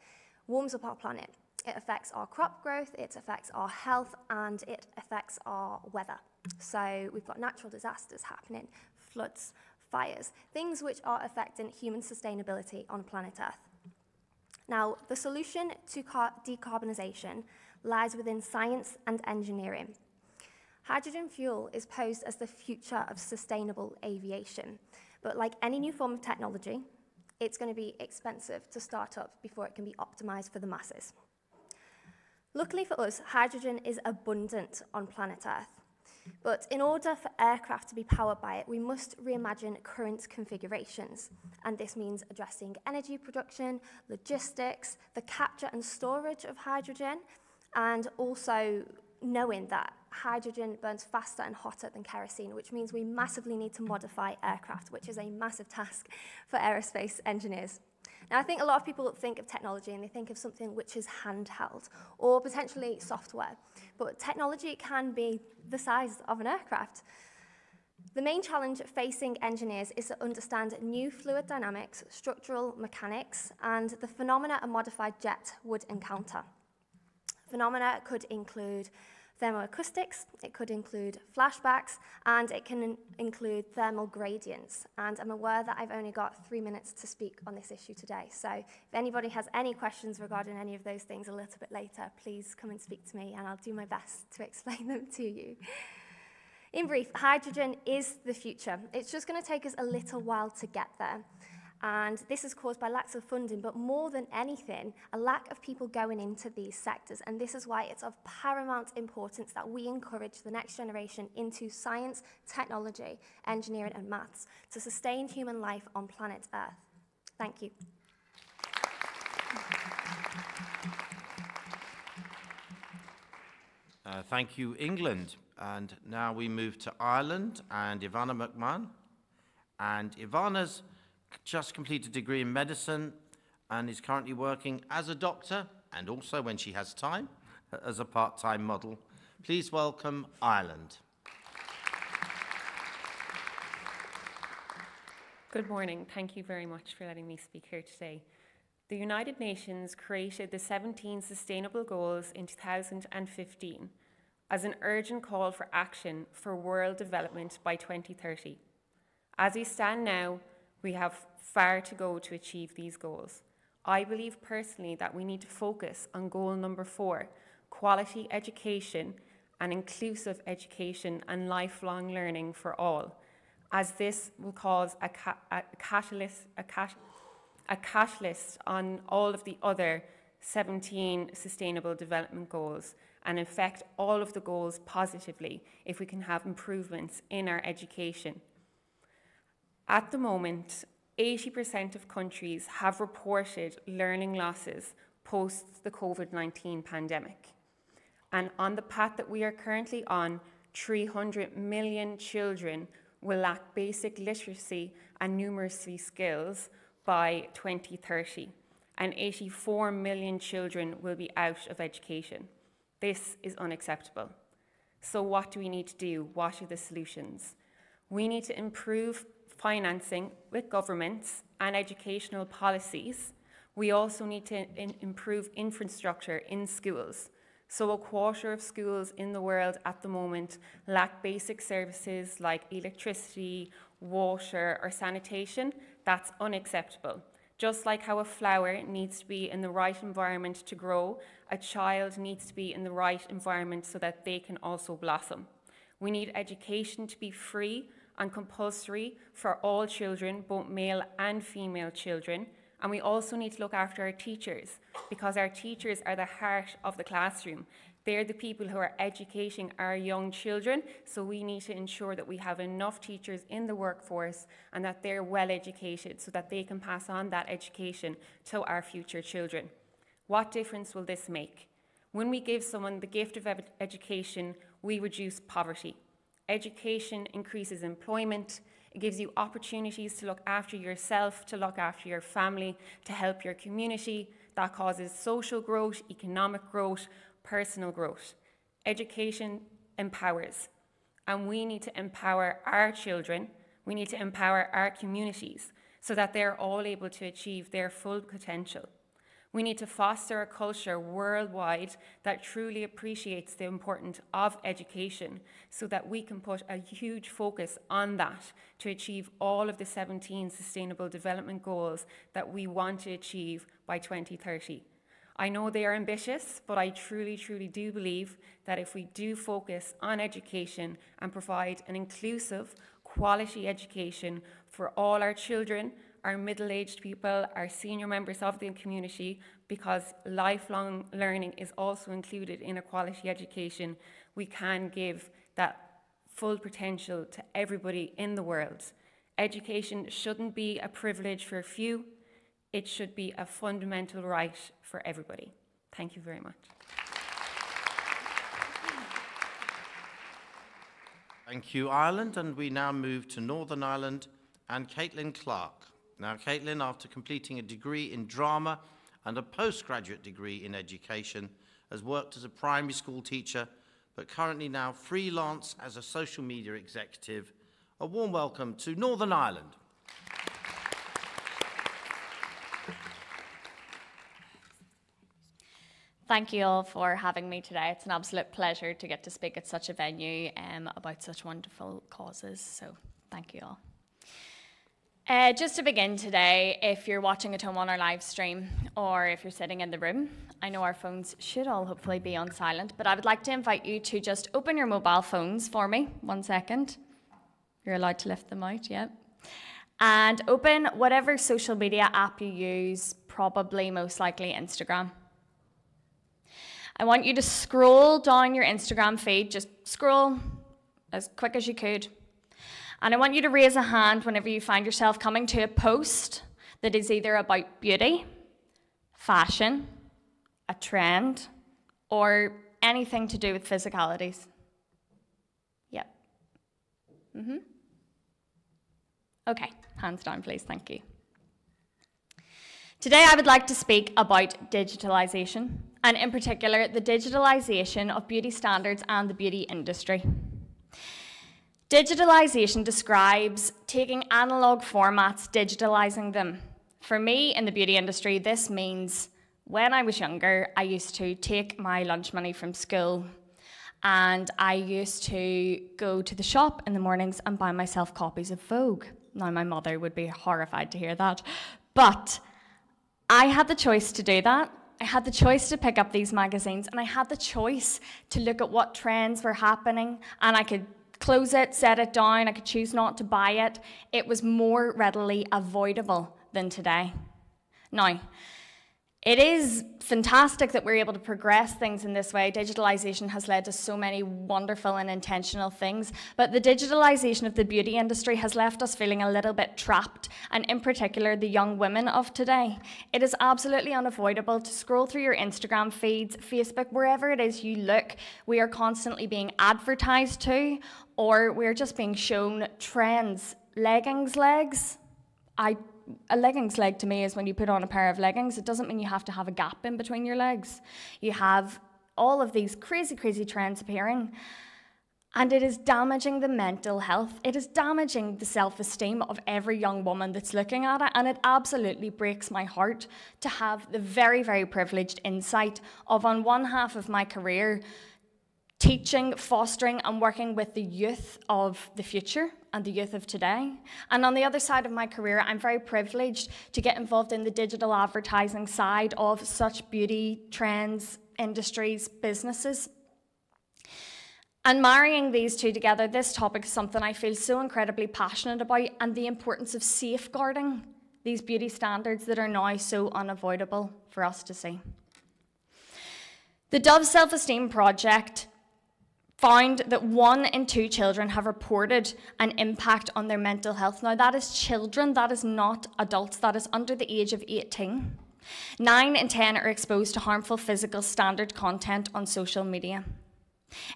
warms up our planet. It affects our crop growth, it affects our health, and it affects our weather. So we've got natural disasters happening, floods, fires, things which are affecting human sustainability on planet Earth. Now, the solution to decarbonisation lies within science and engineering. Hydrogen fuel is posed as the future of sustainable aviation, but like any new form of technology, it's going to be expensive to start up before it can be optimised for the masses. Luckily for us, hydrogen is abundant on planet Earth. But in order for aircraft to be powered by it, we must reimagine current configurations. And this means addressing energy production, logistics, the capture and storage of hydrogen, and also knowing that hydrogen burns faster and hotter than kerosene, which means we massively need to modify aircraft, which is a massive task for aerospace engineers. Now, I think a lot of people think of technology and they think of something which is handheld or potentially software, but technology can be the size of an aircraft. The main challenge facing engineers is to understand new fluid dynamics, structural mechanics, and the phenomena a modified jet would encounter. Phenomena could include thermoacoustics, it could include flashbacks, and it can include thermal gradients. And I'm aware that I've only got 3 minutes to speak on this issue today. So if anybody has any questions regarding any of those things a little bit later, please come and speak to me and I'll do my best to explain them to you. In brief, hydrogen is the future. It's just going to take us a little while to get there. And this is caused by lacks of funding, but more than anything, a lack of people going into these sectors. And this is why it's of paramount importance that we encourage the next generation into science, technology, engineering, and maths to sustain human life on planet Earth. Thank you. Thank you, England. And now we move to Ireland and Ivana McMahon. And Ivana's just completed a degree in medicine and is currently working as a doctor and also, when she has time, as a part-time model. Please welcome Ireland. Good morning. Thank you very much for letting me speak here today. The United Nations created the 17 Sustainable Goals in 2015 as an urgent call for action for world development by 2030. As we stand now, we have far to go to achieve these goals. I believe personally that we need to focus on goal number 4, quality education and inclusive education and lifelong learning for all, as this will cause a catalyst on all of the other 17 Sustainable Development Goals and affect all of the goals positively if we can have improvements in our education. At the moment, 80% of countries have reported learning losses post the COVID-19 pandemic. And on the path that we are currently on, 300 million children will lack basic literacy and numeracy skills by 2030, and 84 million children will be out of education. This is unacceptable. So what do we need to do? What are the solutions? We need to improve financing with governments and educational policies. We also need to improve infrastructure in schools. So a quarter of schools in the world at the moment lack basic services like electricity, water, or sanitation. That's unacceptable. Just like how a flower needs to be in the right environment to grow, a child needs to be in the right environment so that they can also blossom. We need education to be free and compulsory for all children, both male and female children. And we also need to look after our teachers, because our teachers are the heart of the classroom. They're the people who are educating our young children, so we need to ensure that we have enough teachers in the workforce and that they're well educated so that they can pass on that education to our future children. What difference will this make? When we give someone the gift of education, we reduce poverty. Education increases employment. It gives you opportunities to look after yourself, to look after your family, to help your community. That causes social growth, economic growth, personal growth. Education empowers, and we need to empower our children. We need to empower our communities so that they're all able to achieve their full potential. We need to foster a culture worldwide that truly appreciates the importance of education so that we can put a huge focus on that to achieve all of the 17 Sustainable Development Goals that we want to achieve by 2030. I know they are ambitious, but I truly, truly do believe that if we do focus on education and provide an inclusive, quality education for all our children, our middle-aged people, our senior members of the community, because lifelong learning is also included in a quality education, we can give that full potential to everybody in the world. Education shouldn't be a privilege for a few, it should be a fundamental right for everybody. Thank you very much. Thank you, Ireland, and we now move to Northern Ireland and Caitlin Clark. Now, Caitlin, after completing a degree in drama and a postgraduate degree in education, has worked as a primary school teacher, but currently now freelance as a social media executive. A warm welcome to Northern Ireland. Thank you all for having me today. It's an absolute pleasure to get to speak at such a venue about such wonderful causes, so thank you all. Just to begin today, if you're watching at home on our live stream or if you're sitting in the room, I know our phones should all hopefully be on silent, but I would like to invite you to just open your mobile phones for me. 1 second. You're allowed to lift them out, yeah. and open whatever social media app you use, probably most likely Instagram. I want you to scroll down your Instagram feed, just scroll as quick as you could. And I want you to raise a hand whenever you find yourself coming to a post that is either about beauty, fashion, a trend, or anything to do with physicalities. Yep. Okay, hands down, please, thank you. Today I would like to speak about digitalization, and in particular, the digitalization of beauty standards and the beauty industry. Digitalization describes taking analog formats, digitalizing them. For me, in the beauty industry, this means when I was younger, I used to take my lunch money from school and I used to go to the shop in the mornings and buy myself copies of Vogue. Now, my mother would be horrified to hear that, but I had the choice to do that. I had the choice to pick up these magazines, and I had the choice to look at what trends were happening, and I could close it, set it down, I could choose not to buy it. It was more readily avoidable than today. Now, it is fantastic that we're able to progress things in this way. Digitalization has led to so many wonderful and intentional things, but the digitalization of the beauty industry has left us feeling a little bit trapped, and in particular, the young women of today. It is absolutely unavoidable to scroll through your Instagram feeds, Facebook, wherever it is you look. We are constantly being advertised to, or we're just being shown trends. Leggings legs. A leggings leg to me is when you put on a pair of leggings. It doesn't mean you have to have a gap in between your legs. You have all of these crazy, crazy trends appearing, and it is damaging the mental health. It is damaging the self-esteem of every young woman that's looking at it, and it absolutely breaks my heart to have the very, very privileged insight of, on one half of my career, teaching, fostering, and working with the youth of the future and the youth of today. And on the other side of my career, I'm very privileged to get involved in the digital advertising side of such beauty trends, industries, businesses. And marrying these two together, this topic is something I feel so incredibly passionate about, and the importance of safeguarding these beauty standards that are now so unavoidable for us to see. The Dove Self-Esteem Project found that 1 in 2 children have reported an impact on their mental health. Now, that is children, that is not adults, that is under the age of 18. 9 in 10 are exposed to harmful physical standard content on social media.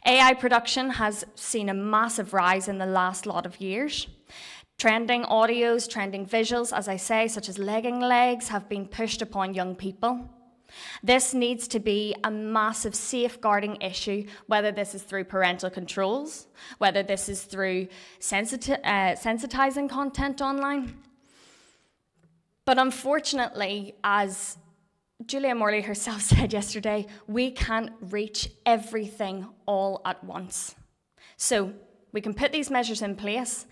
AI production has seen a massive rise in the last lot of years. Trending audios, trending visuals, as I say, such as legging legs, have been pushed upon young people. This needs to be a massive safeguarding issue, whether this is through parental controls, whether this is through sensitizing content online. But unfortunately, as Julia Morley herself said yesterday, we can't reach everything all at once. So we can put these measures in place,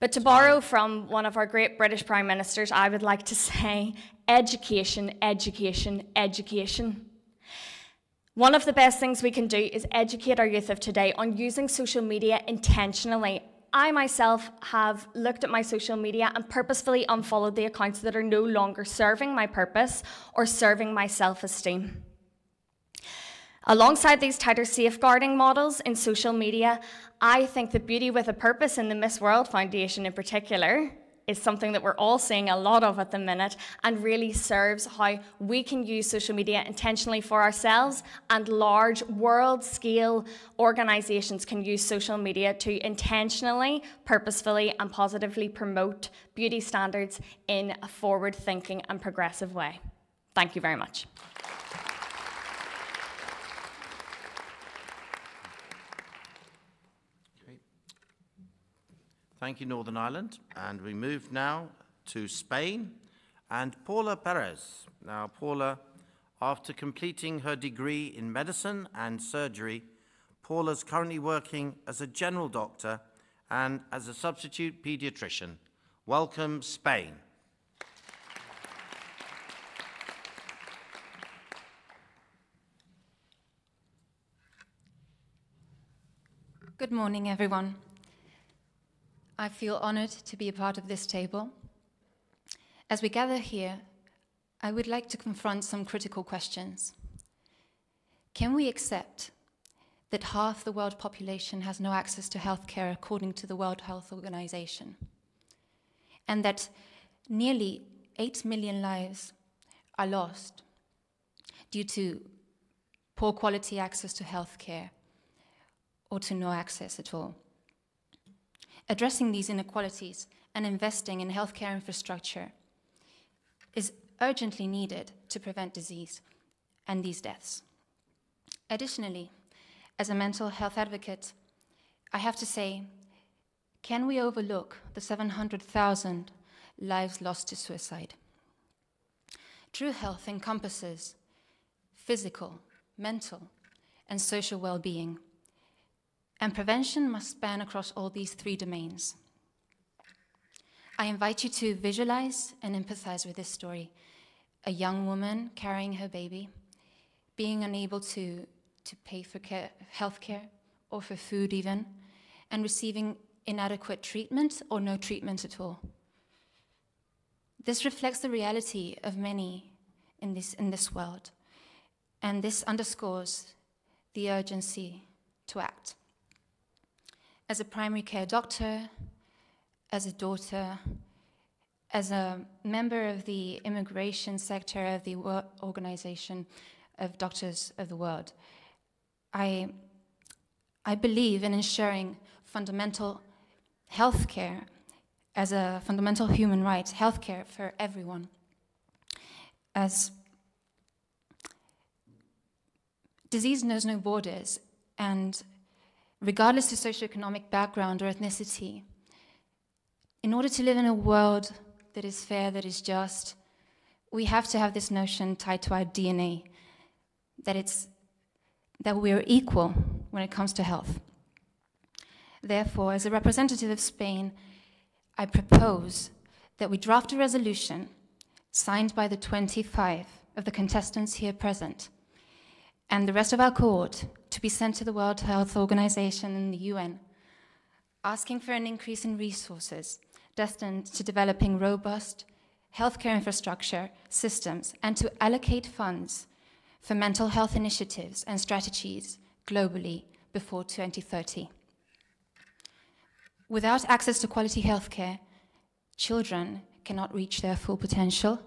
but to borrow from one of our great British Prime Ministers, I would like to say, education, education, education. One of the best things we can do is educate our youth of today on using social media intentionally. I myself have looked at my social media and purposefully unfollowed the accounts that are no longer serving my purpose or serving my self-esteem. Alongside these tighter safeguarding models in social media, I think that Beauty with a Purpose in the Miss World Foundation in particular is something that we're all seeing a lot of at the minute, and really serves how we can use social media intentionally for ourselves, and large world-scale organisations can use social media to intentionally, purposefully and positively promote beauty standards in a forward-thinking and progressive way. Thank you very much. Thank you, Northern Ireland. And we move now to Spain and Paula Perez. Now, Paula, after completing her degree in medicine and surgery, Paula's currently working as a general doctor and as a substitute pediatrician. Welcome, Spain. Good morning, everyone. I feel honored to be a part of this table As we gather here, I would like to confront some critical questions. Can we accept that half the world population has no access to healthcare according to the World Health Organization? And that nearly 8 million lives are lost due to poor quality access to healthcare or to no access at all. Addressing these inequalities and investing in healthcare infrastructure is urgently needed to prevent disease and these deaths. Additionally, as a mental health advocate, I have to say, can we overlook the 700,000 lives lost to suicide? True health encompasses physical, mental, and social well-being, and prevention must span across all these three domains. I invite you to visualize and empathize with this story. A young woman carrying her baby, being unable to pay for healthcare or for food even, and receiving inadequate treatment or no treatment at all. This reflects the reality of many in this world, and this underscores the urgency to act. As a primary care doctor, as a daughter, as a member of the immigration sector of the Organization of Doctors of the World, I believe in ensuring fundamental health care as a fundamental human right, health care for everyone. As disease knows no borders, and regardless of socioeconomic background or ethnicity, in order to live in a world that is fair, that is just, we have to have this notion tied to our DNA, that we are equal when it comes to health. Therefore, as a representative of Spain, I propose that we draft a resolution signed by the 25 of the contestants here present and the rest of our cohort to be sent to the World Health Organization and the UN, asking for an increase in resources destined to developing robust healthcare infrastructure systems and to allocate funds for mental health initiatives and strategies globally before 2030. Without access to quality healthcare, children cannot reach their full potential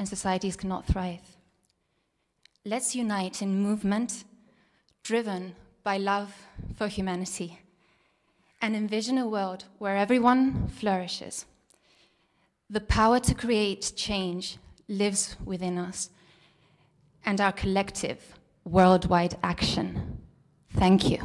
and societies cannot thrive. Let's unite in movement driven by love for humanity and envision a world where everyone flourishes. The power to create change lives within us and our collective worldwide action. Thank you.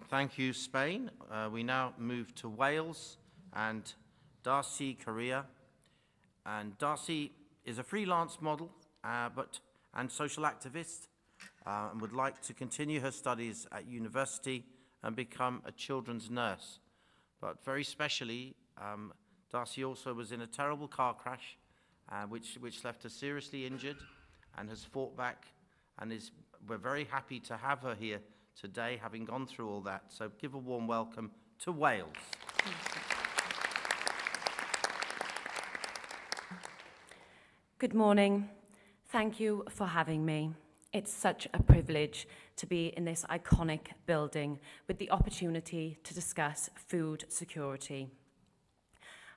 Thank you, Spain. We now move to Wales and Darcy Correa. And Darcy is a freelance model and social activist and would like to continue her studies at university and become a children's nurse. But very specially, Darcy also was in a terrible car crash which left her seriously injured and has fought back, and we're very happy to have her here today, having gone through all that. So give a warm welcome to Wales. Good morning. Thank you for having me. It's such a privilege to be in this iconic building with the opportunity to discuss food security.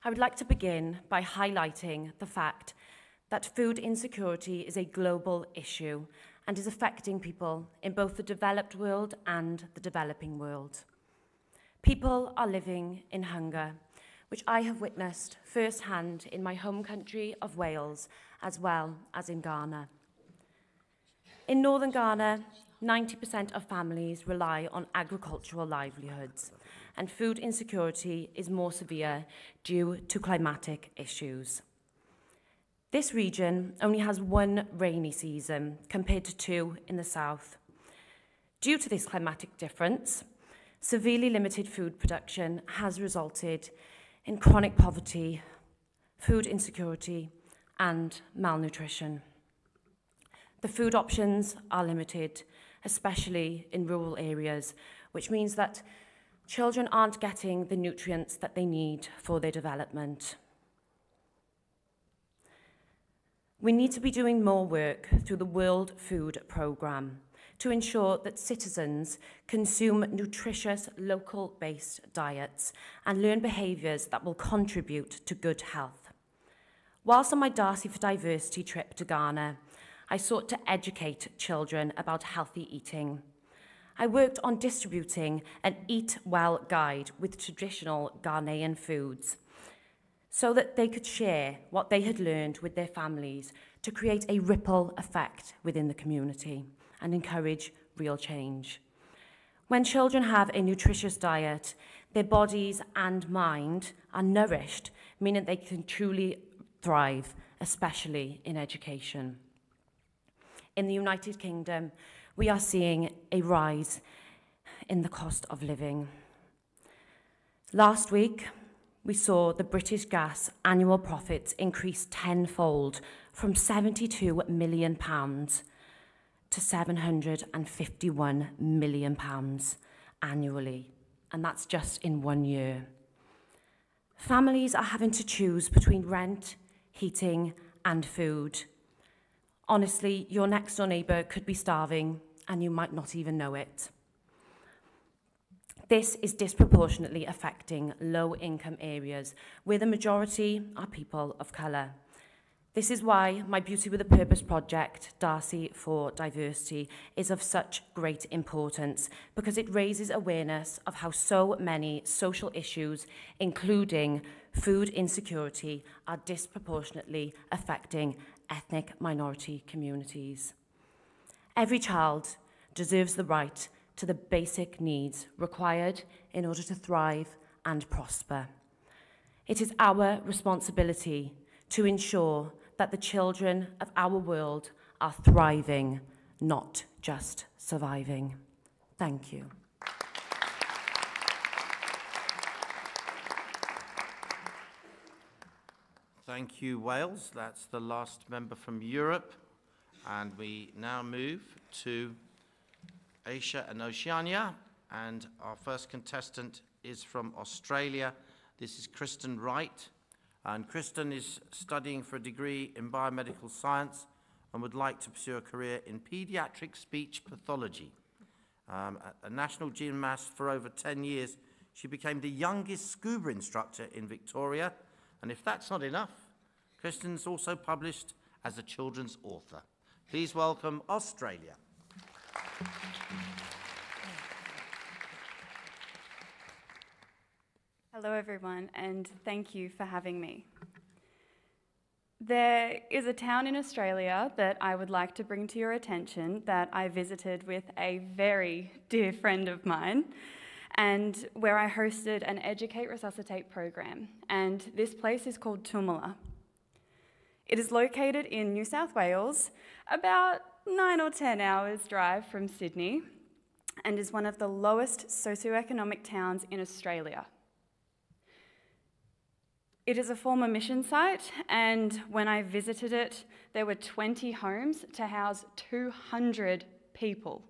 I would like to begin by highlighting the fact that food insecurity is a global issue and is affecting people in both the developed world and the developing world. People are living in hunger, which I have witnessed firsthand in my home country of Wales, as well as in Ghana. In northern Ghana, 90% of families rely on agricultural livelihoods, and food insecurity is more severe due to climatic issues. This region only has one rainy season compared to two in the south. Due to this climatic difference, severely limited food production has resulted in chronic poverty, food insecurity, and malnutrition. The food options are limited, especially in rural areas, which means that children aren't getting the nutrients that they need for their development. We need to be doing more work through the World Food Programme to ensure that citizens consume nutritious, local-based diets and learn behaviours that will contribute to good health. Whilst on my Darcy for Diversity trip to Ghana, I sought to educate children about healthy eating. I worked on distributing an Eat Well guide with traditional Ghanaian foods so that they could share what they had learned with their families to create a ripple effect within the community and encourage real change. When children have a nutritious diet, their bodies and mind are nourished, meaning they can truly thrive, especially in education. In the United Kingdom, we are seeing a rise in the cost of living. Last week, we saw the British Gas annual profits increase tenfold from £72 million to £751 million annually, and that's just in 1 year. Families are having to choose between rent, heating, and food. Honestly, your next door neighbour could be starving, and you might not even know it. This is disproportionately affecting low-income areas where the majority are people of colour. This is why my Beauty with a Purpose project, Darcy for Diversity, is of such great importance because it raises awareness of how so many social issues, including food insecurity, are disproportionately affecting ethnic minority communities. Every child deserves the right to the basic needs required in order to thrive and prosper. It is our responsibility to ensure that the children of our world are thriving, not just surviving. Thank you. Thank you, Wales. That's the last member from Europe. And we now move to Asia and Oceania. And our first contestant is from Australia. This is Kristen Wright. And Kristen is studying for a degree in biomedical science and would like to pursue a career in pediatric speech pathology. A national gymnast for over 10 years, she became the youngest scuba instructor in Victoria. And if that's not enough, Kristen's also published as a children's author. Please welcome Australia. Hello everyone, and thank you for having me. There is a town in Australia that I would like to bring to your attention that I visited with a very dear friend of mine, and where I hosted an Educate Resuscitate program, and this place is called Toomala. It is located in New South Wales, about 9 or 10 hours drive from Sydney, and is one of the lowest socioeconomic towns in Australia. It is a former mission site, and when I visited it, there were 20 homes to house 200 people.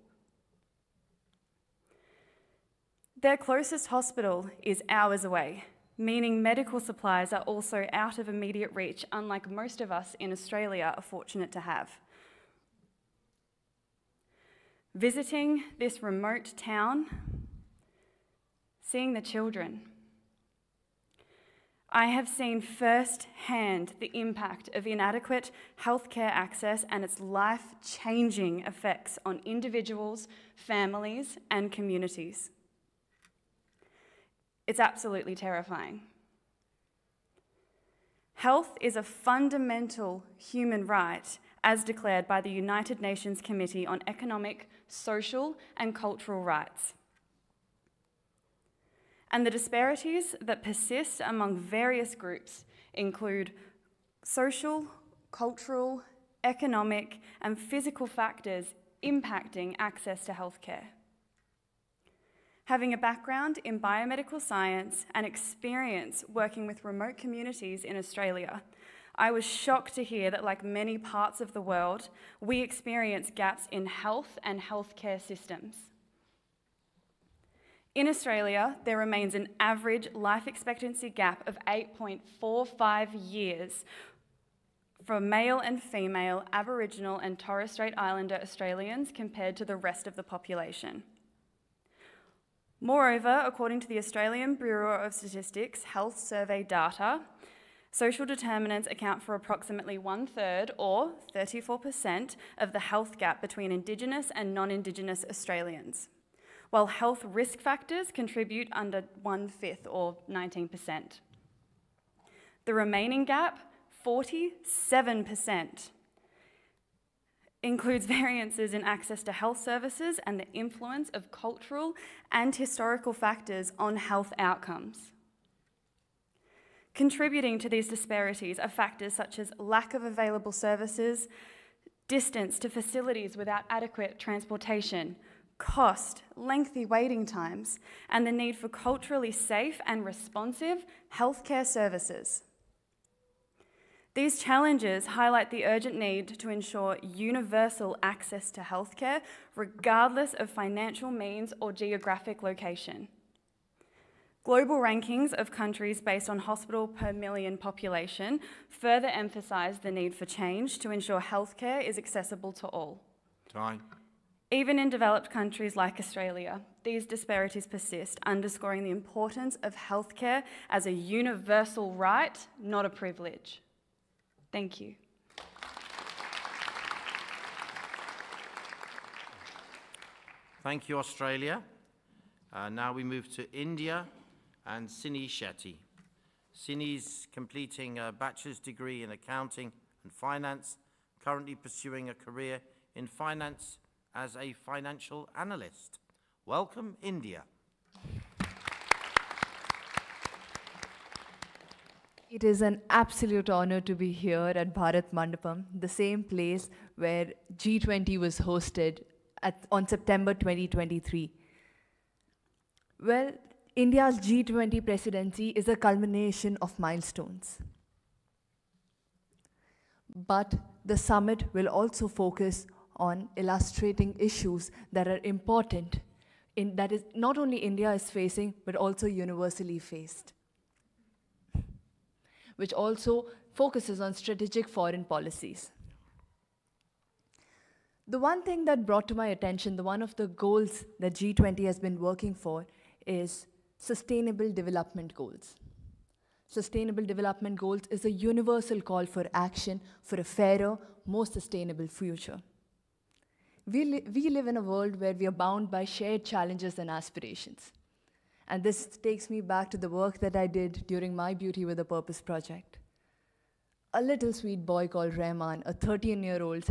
Their closest hospital is hours away, meaning medical supplies are also out of immediate reach, unlike most of us in Australia are fortunate to have. Visiting this remote town, seeing the children, I have seen firsthand the impact of inadequate healthcare access and its life-changing effects on individuals, families, and communities. It's absolutely terrifying. Health is a fundamental human right, as declared by the United Nations Committee on Economic, Social, and Cultural Rights. And the disparities that persist among various groups include social, cultural, economic, and physical factors impacting access to healthcare. Having a background in biomedical science and experience working with remote communities in Australia, I was shocked to hear that, like many parts of the world, we experience gaps in health and healthcare systems. In Australia, there remains an average life expectancy gap of 8.45 years for male and female Aboriginal and Torres Strait Islander Australians compared to the rest of the population. Moreover, according to the Australian Bureau of Statistics Health Survey data, social determinants account for approximately 1/3 or 34% of the health gap between Indigenous and non-Indigenous Australians, while health risk factors contribute under 1/5 or 19%. The remaining gap, 47%, includes variances in access to health services and the influence of cultural and historical factors on health outcomes. Contributing to these disparities are factors such as lack of available services, distance to facilities without adequate transportation, cost, lengthy waiting times, and the need for culturally safe and responsive healthcare services. These challenges highlight the urgent need to ensure universal access to healthcare, regardless of financial means or geographic location. Global rankings of countries based on hospital per million population further emphasize the need for change to ensure healthcare is accessible to all. Time. Even in developed countries like Australia, these disparities persist, underscoring the importance of healthcare as a universal right, not a privilege. Thank you. Thank you, Australia. Now we move to India and Sini Shetty. Sini's completing a bachelor's degree in accounting and finance, currently pursuing a career in finance as a financial analyst. Welcome, India. It is an absolute honor to be here at Bharat Mandapam, the same place where G20 was hosted on September 2023. Well, India's G20 presidency is a culmination of milestones. But the summit will also focus on illustrating issues that are important, that is not only India is facing, but also universally faced, which also focuses on strategic foreign policies. The one thing that brought to my attention, one of the goals that G20 has been working for is Sustainable Development Goals. Sustainable Development Goals is a universal call for action for a fairer, more sustainable future. We live in a world where we are bound by shared challenges and aspirations. And this takes me back to the work that I did during my Beauty with a Purpose project. A little sweet boy called Rahman, a 13-year-old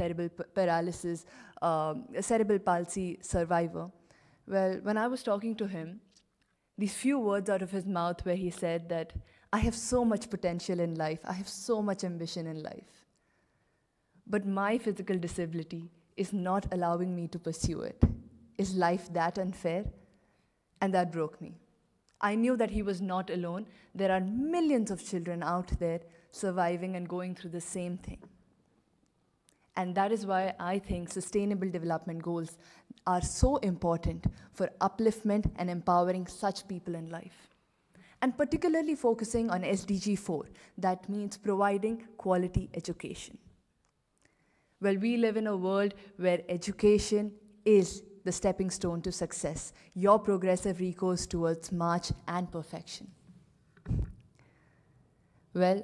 cerebral palsy survivor. Well, when I was talking to him, these few words out of his mouth where he said that, I have so much potential in life, I have so much ambition in life, but my physical disability is not allowing me to pursue it. Is life that unfair? And that broke me. I knew that he was not alone. There are millions of children out there surviving and going through the same thing. And that is why I think Sustainable Development Goals are so important for upliftment and empowering such people in life. And particularly focusing on SDG 4, that means providing quality education. Well, we live in a world where education is the stepping stone to success, your progressive recourse towards march and perfection. Well,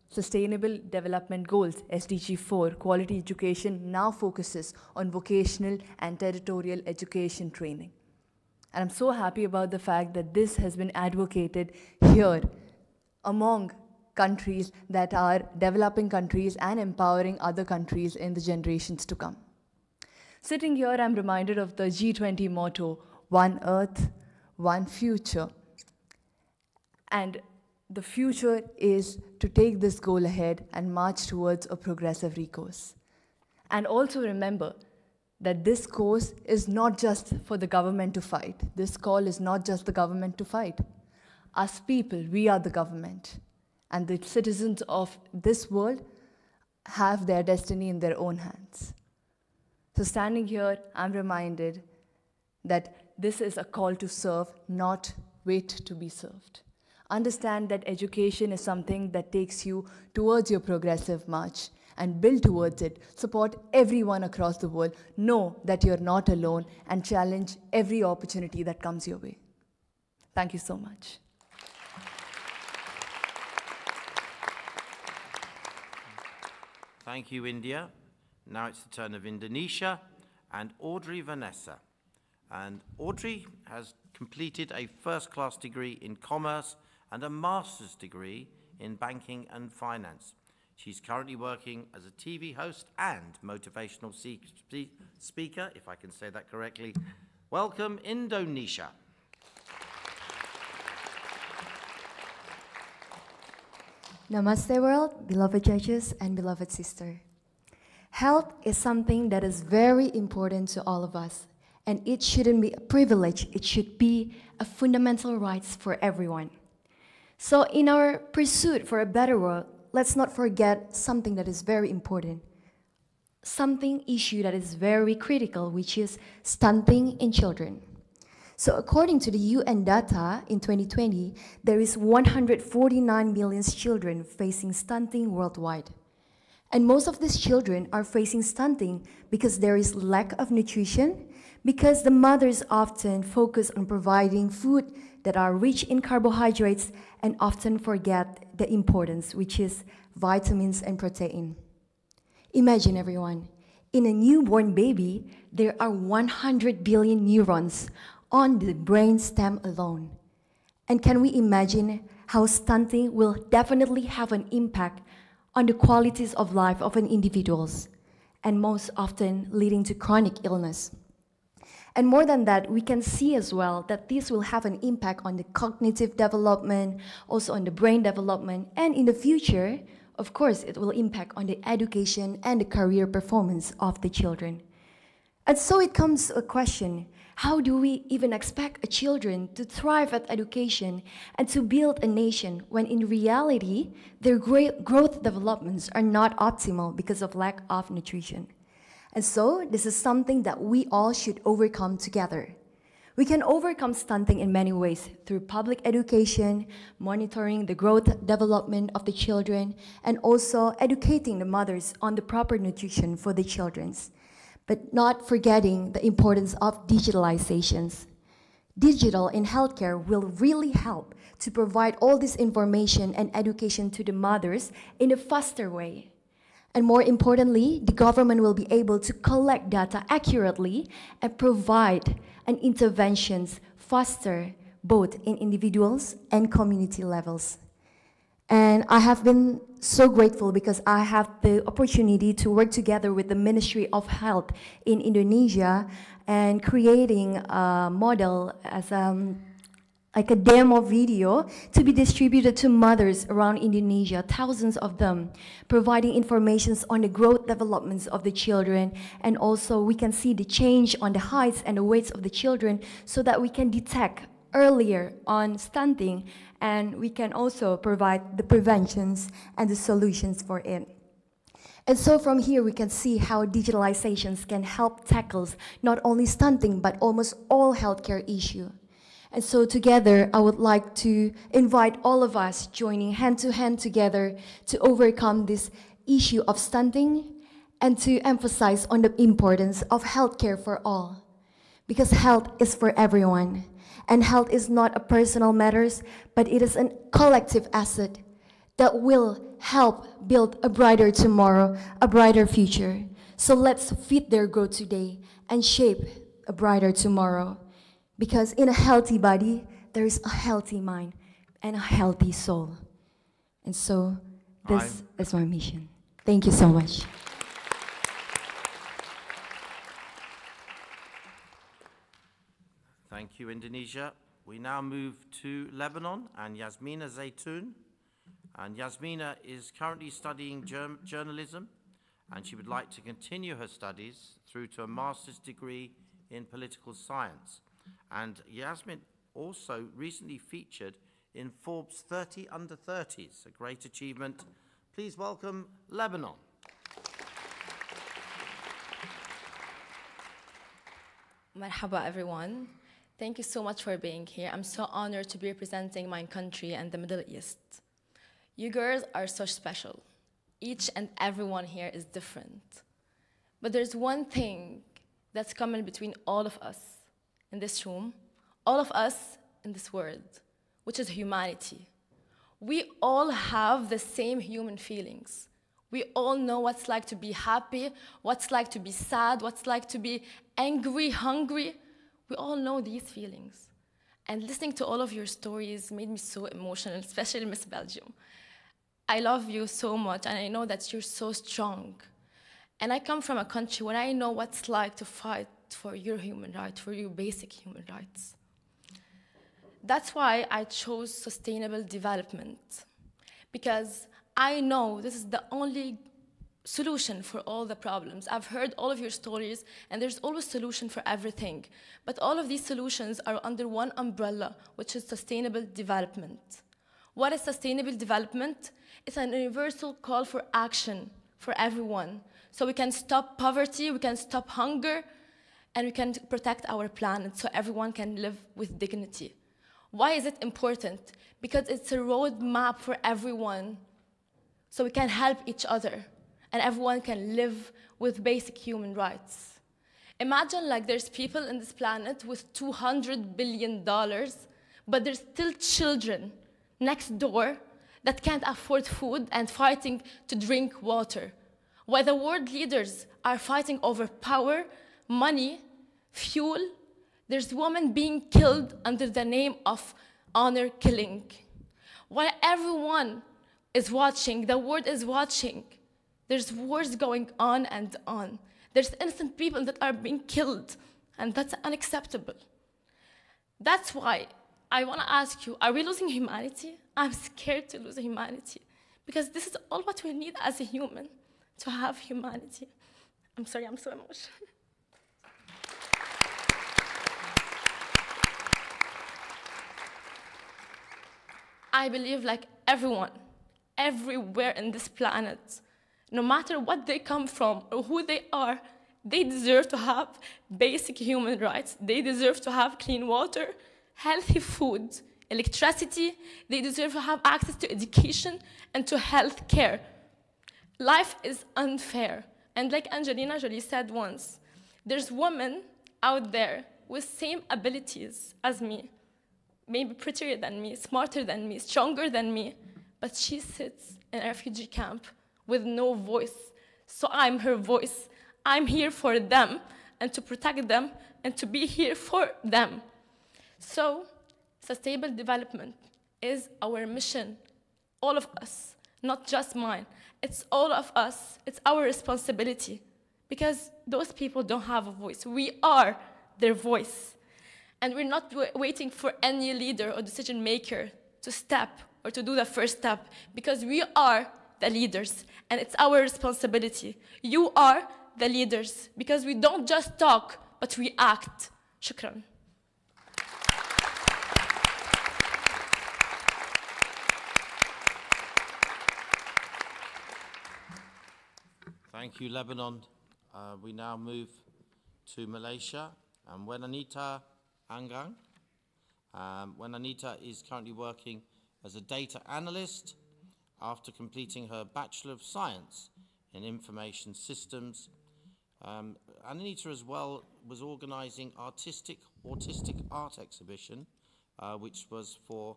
Sustainable Development Goals, SDG 4, quality education now focuses on vocational and territorial education training. And I'm so happy about the fact that this has been advocated here among countries that are developing countries and empowering other countries in the generations to come. Sitting here, I'm reminded of the G20 motto, One Earth, One Future. And the future is to take this goal ahead and march towards a progressive recourse. And also remember that this course is not just for the government to fight. This call is not just the government to fight. Us people, we are the government. And the citizens of this world have their destiny in their own hands. So standing here, I'm reminded that this is a call to serve, not wait to be served. Understand that education is something that takes you towards your progressive march, and build towards it. Support everyone across the world. Know that you're not alone, and challenge every opportunity that comes your way. Thank you so much. Thank you, India. Now it's the turn of Indonesia and Audrey Vanessa. And Audrey has completed a first-class degree in commerce and a master's degree in banking and finance. She's currently working as a TV host and motivational speaker, if I can say that correctly. Welcome, Indonesia. Namaste world, beloved judges and beloved sister. Health is something that is very important to all of us, and it shouldn't be a privilege, it should be a fundamental right for everyone. So in our pursuit for a better world, let's not forget something that is very important. Something issue that is very critical, which is stunting in children. So according to the UN data in 2020, there is 149 million children facing stunting worldwide. And most of these children are facing stunting because there is lack of nutrition, because the mothers often focus on providing food that are rich in carbohydrates and often forget the importance, which is vitamins and protein. Imagine everyone, in a newborn baby, there are 100 billion neurons on the brain stem alone. And can we imagine how stunting will definitely have an impact on the qualities of life of an individuals, and most often leading to chronic illness. And more than that, we can see as well that this will have an impact on the cognitive development, also on the brain development, and in the future, of course, it will impact on the education and the career performance of the children. And so it comes to a question, how do we even expect a children to thrive at education and to build a nation when in reality, their growth developments are not optimal because of lack of nutrition? And so this is something that we all should overcome together. We can overcome stunting in many ways through public education, monitoring the growth development of the children, and also educating the mothers on the proper nutrition for the children. But not forgetting the importance of digitalizations. Digital in healthcare will really help to provide all this information and education to the mothers in a faster way. And more importantly, the government will be able to collect data accurately and provide an interventions faster, both in individuals and community levels. And I have been so grateful because I have the opportunity to work together with the Ministry of Health in Indonesia and creating a model as like a demo video to be distributed to mothers around Indonesia, thousands of them, providing information on the growth developments of the children, and also we can see the change on the heights and the weights of the children so that we can detect earlier on stunting, and we can also provide the preventions and the solutions for it. And so from here, we can see how digitalizations can help tackle not only stunting, but almost all healthcare issues. And so together, I would like to invite all of us joining hand to hand together to overcome this issue of stunting and to emphasize on the importance of healthcare for all. Because health is for everyone. And health is not a personal matter, but it is a collective asset that will help build a brighter tomorrow, a brighter future. So let's feed their growth today and shape a brighter tomorrow. Because in a healthy body, there is a healthy mind and a healthy soul. And so this is my mission. Thank you so much. Thank you, Indonesia. We now move to Lebanon and Yasmina Zaytoun. And Yasmina is currently studying journalism, and she would like to continue her studies through to a master's degree in political science. And Yasmin also recently featured in Forbes 30 Under 30s, a great achievement. Please welcome Lebanon. Marhaba everyone. Thank you so much for being here. I'm so honored to be representing my country and the Middle East. You girls are so special. Each and everyone here is different. But there's one thing that's common between all of us in this room, all of us in this world, which is humanity. We all have the same human feelings. We all know what's like to be happy, what's like to be sad, what's like to be angry, hungry. We all know these feelings. And listening to all of your stories made me so emotional, especially Miss Belgium. I love you so much, and I know that you're so strong. And I come from a country where I know what's like to fight for your human rights, for your basic human rights. That's why I chose sustainable development, because I know this is the only solution for all the problems. I've heard all of your stories, and there's always a solution for everything. But all of these solutions are under one umbrella, which is sustainable development. What is sustainable development? It's an universal call for action for everyone. So we can stop poverty, we can stop hunger, and we can protect our planet so everyone can live with dignity. Why is it important? Because it's a roadmap for everyone, so we can help each other, and everyone can live with basic human rights. Imagine like there's people in this planet with $200 billion, but there's still children next door that can't afford food and fighting to drink water. While the world leaders are fighting over power, money, fuel, there's women being killed under the name of honor killing. While everyone is watching, the world is watching, there's wars going on and on. There's innocent people that are being killed, and that's unacceptable. That's why I want to ask you, are we losing humanity? I'm scared to lose humanity, because this is all what we need as a human, to have humanity. I'm sorry, I'm so emotional. I believe like everyone, everywhere in this planet, no matter what they come from or who they are, they deserve to have basic human rights. They deserve to have clean water, healthy food, electricity. They deserve to have access to education and to health care. Life is unfair. And like Angelina Jolie said once, there's women out there with same abilities as me, maybe prettier than me, smarter than me, stronger than me, but she sits in a refugee camp with no voice. So I'm her voice. I'm here for them and to protect them and to be here for them. So sustainable development is our mission, all of us, not just mine. It's all of us. It's our responsibility, because those people don't have a voice. We are their voice. And we're not waiting for any leader or decision maker to step or to do the first step, because we are the leaders, and it's our responsibility. You are the leaders, because we don't just talk, but we act. Shukran. Thank you, Lebanon. We now move to Malaysia, and Wenanita Anggang. Wenanita is currently working as a data analyst after completing her Bachelor of Science in Information Systems. Anita as well was organising autistic art exhibition, which was for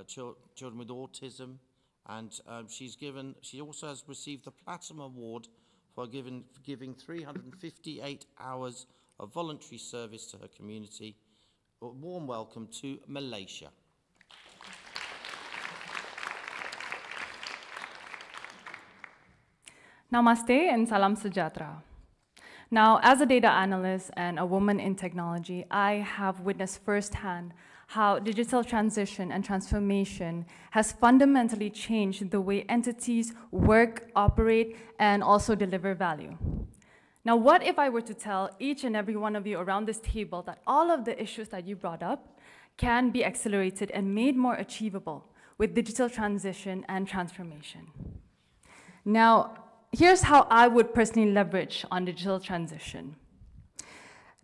children with autism, and she also has received the Platinum Award for giving 358 hours of voluntary service to her community. A warm welcome to Malaysia. Namaste and salam sejahtera. Now, as a data analyst and a woman in technology, I have witnessed firsthand how digital transition and transformation has fundamentally changed the way entities work, operate, and also deliver value. Now, what if I were to tell each and every one of you around this table that all of the issues that you brought up can be accelerated and made more achievable with digital transition and transformation? Now, here's how I would personally leverage on digital transition.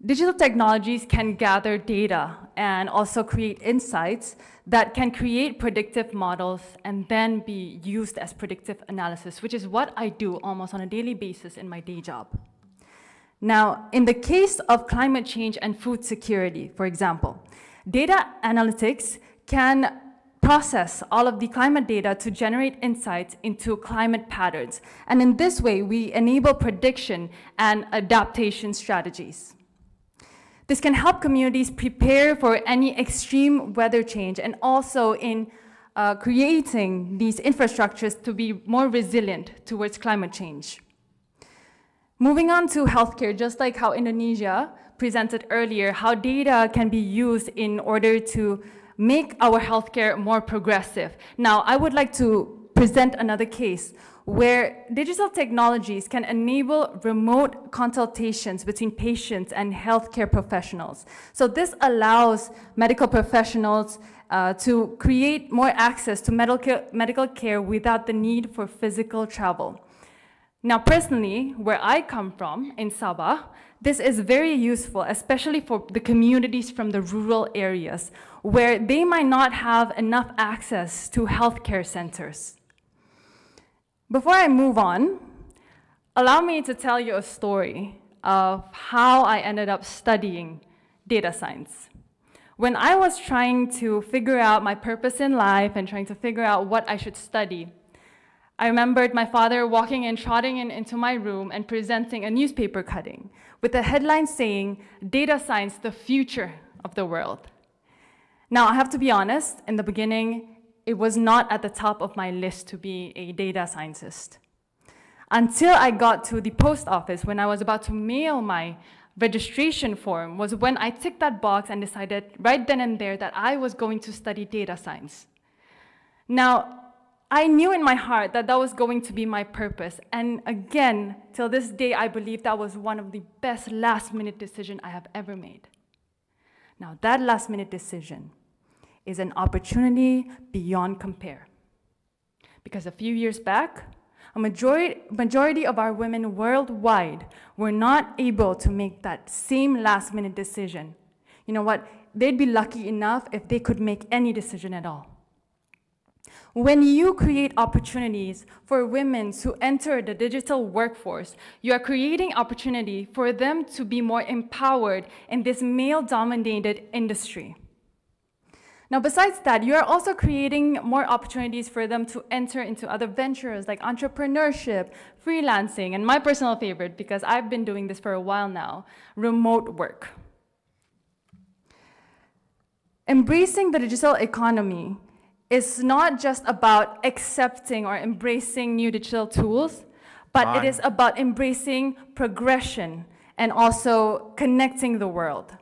Digital technologies can gather data and also create insights that can create predictive models and then be used as predictive analysis, which is what I do almost on a daily basis in my day job. Now, in the case of climate change and food security, for example, data analytics can process all of the climate data to generate insights into climate patterns. And in this way, we enable prediction and adaptation strategies. This can help communities prepare for any extreme weather change and also in creating these infrastructures to be more resilient towards climate change. Moving on to healthcare, just like how Indonesia presented earlier, how data can be used in order to make our healthcare more progressive. Now, I would like to present another case where digital technologies can enable remote consultations between patients and healthcare professionals. So this allows medical professionals to create more access to medical care without the need for physical travel. Now, personally, where I come from, in Sabah, this is very useful, especially for the communities from the rural areas, where they might not have enough access to healthcare centers. Before I move on, allow me to tell you a story of how I ended up studying data science. When I was trying to figure out my purpose in life and trying to figure out what I should study, I remembered my father walking in, trotting into my room and presenting a newspaper cutting with a headline saying, "Data Science, the future of the world." Now, I have to be honest, in the beginning, it was not at the top of my list to be a data scientist. Until I got to the post office when I was about to mail my registration form was when I ticked that box and decided right then and there that I was going to study data science. Now, I knew in my heart that that was going to be my purpose. And again, till this day, I believe that was one of the best last-minute decisions I have ever made. Now, that last-minute decision is an opportunity beyond compare. Because a few years back, a majority of our women worldwide were not able to make that same last-minute decision. You know what? They'd be lucky enough if they could make any decision at all. When you create opportunities for women to enter the digital workforce, you are creating opportunity for them to be more empowered in this male-dominated industry. Now, besides that, you are also creating more opportunities for them to enter into other ventures like entrepreneurship, freelancing, and my personal favorite, because I've been doing this for a while now, remote work. Embracing the digital economy is not just about accepting or embracing new digital tools, but it is about embracing progression and also connecting the world.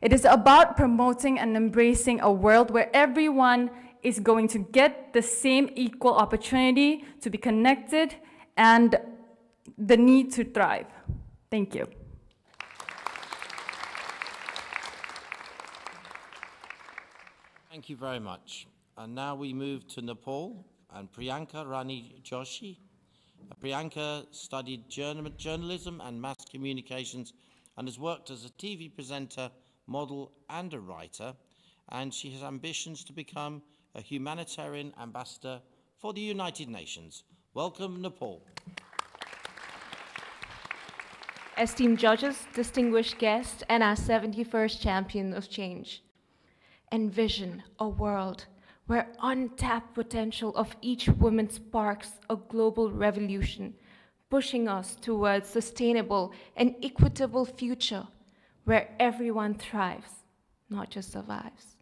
It is about promoting and embracing a world where everyone is going to get the same equal opportunity to be connected and the need to thrive. Thank you. Thank you very much. And now we move to Nepal and Priyanka Rani Joshi. Priyanka studied journalism and mass communications and has worked as a TV presenter, model and a writer, and she has ambitions to become a humanitarian ambassador for the United Nations. Welcome, Nepal. Esteemed judges, distinguished guests, and our 71st champion of change. Envision a world where untapped potential of each woman sparks a global revolution, pushing us towards sustainable and equitable future where everyone thrives, not just survives.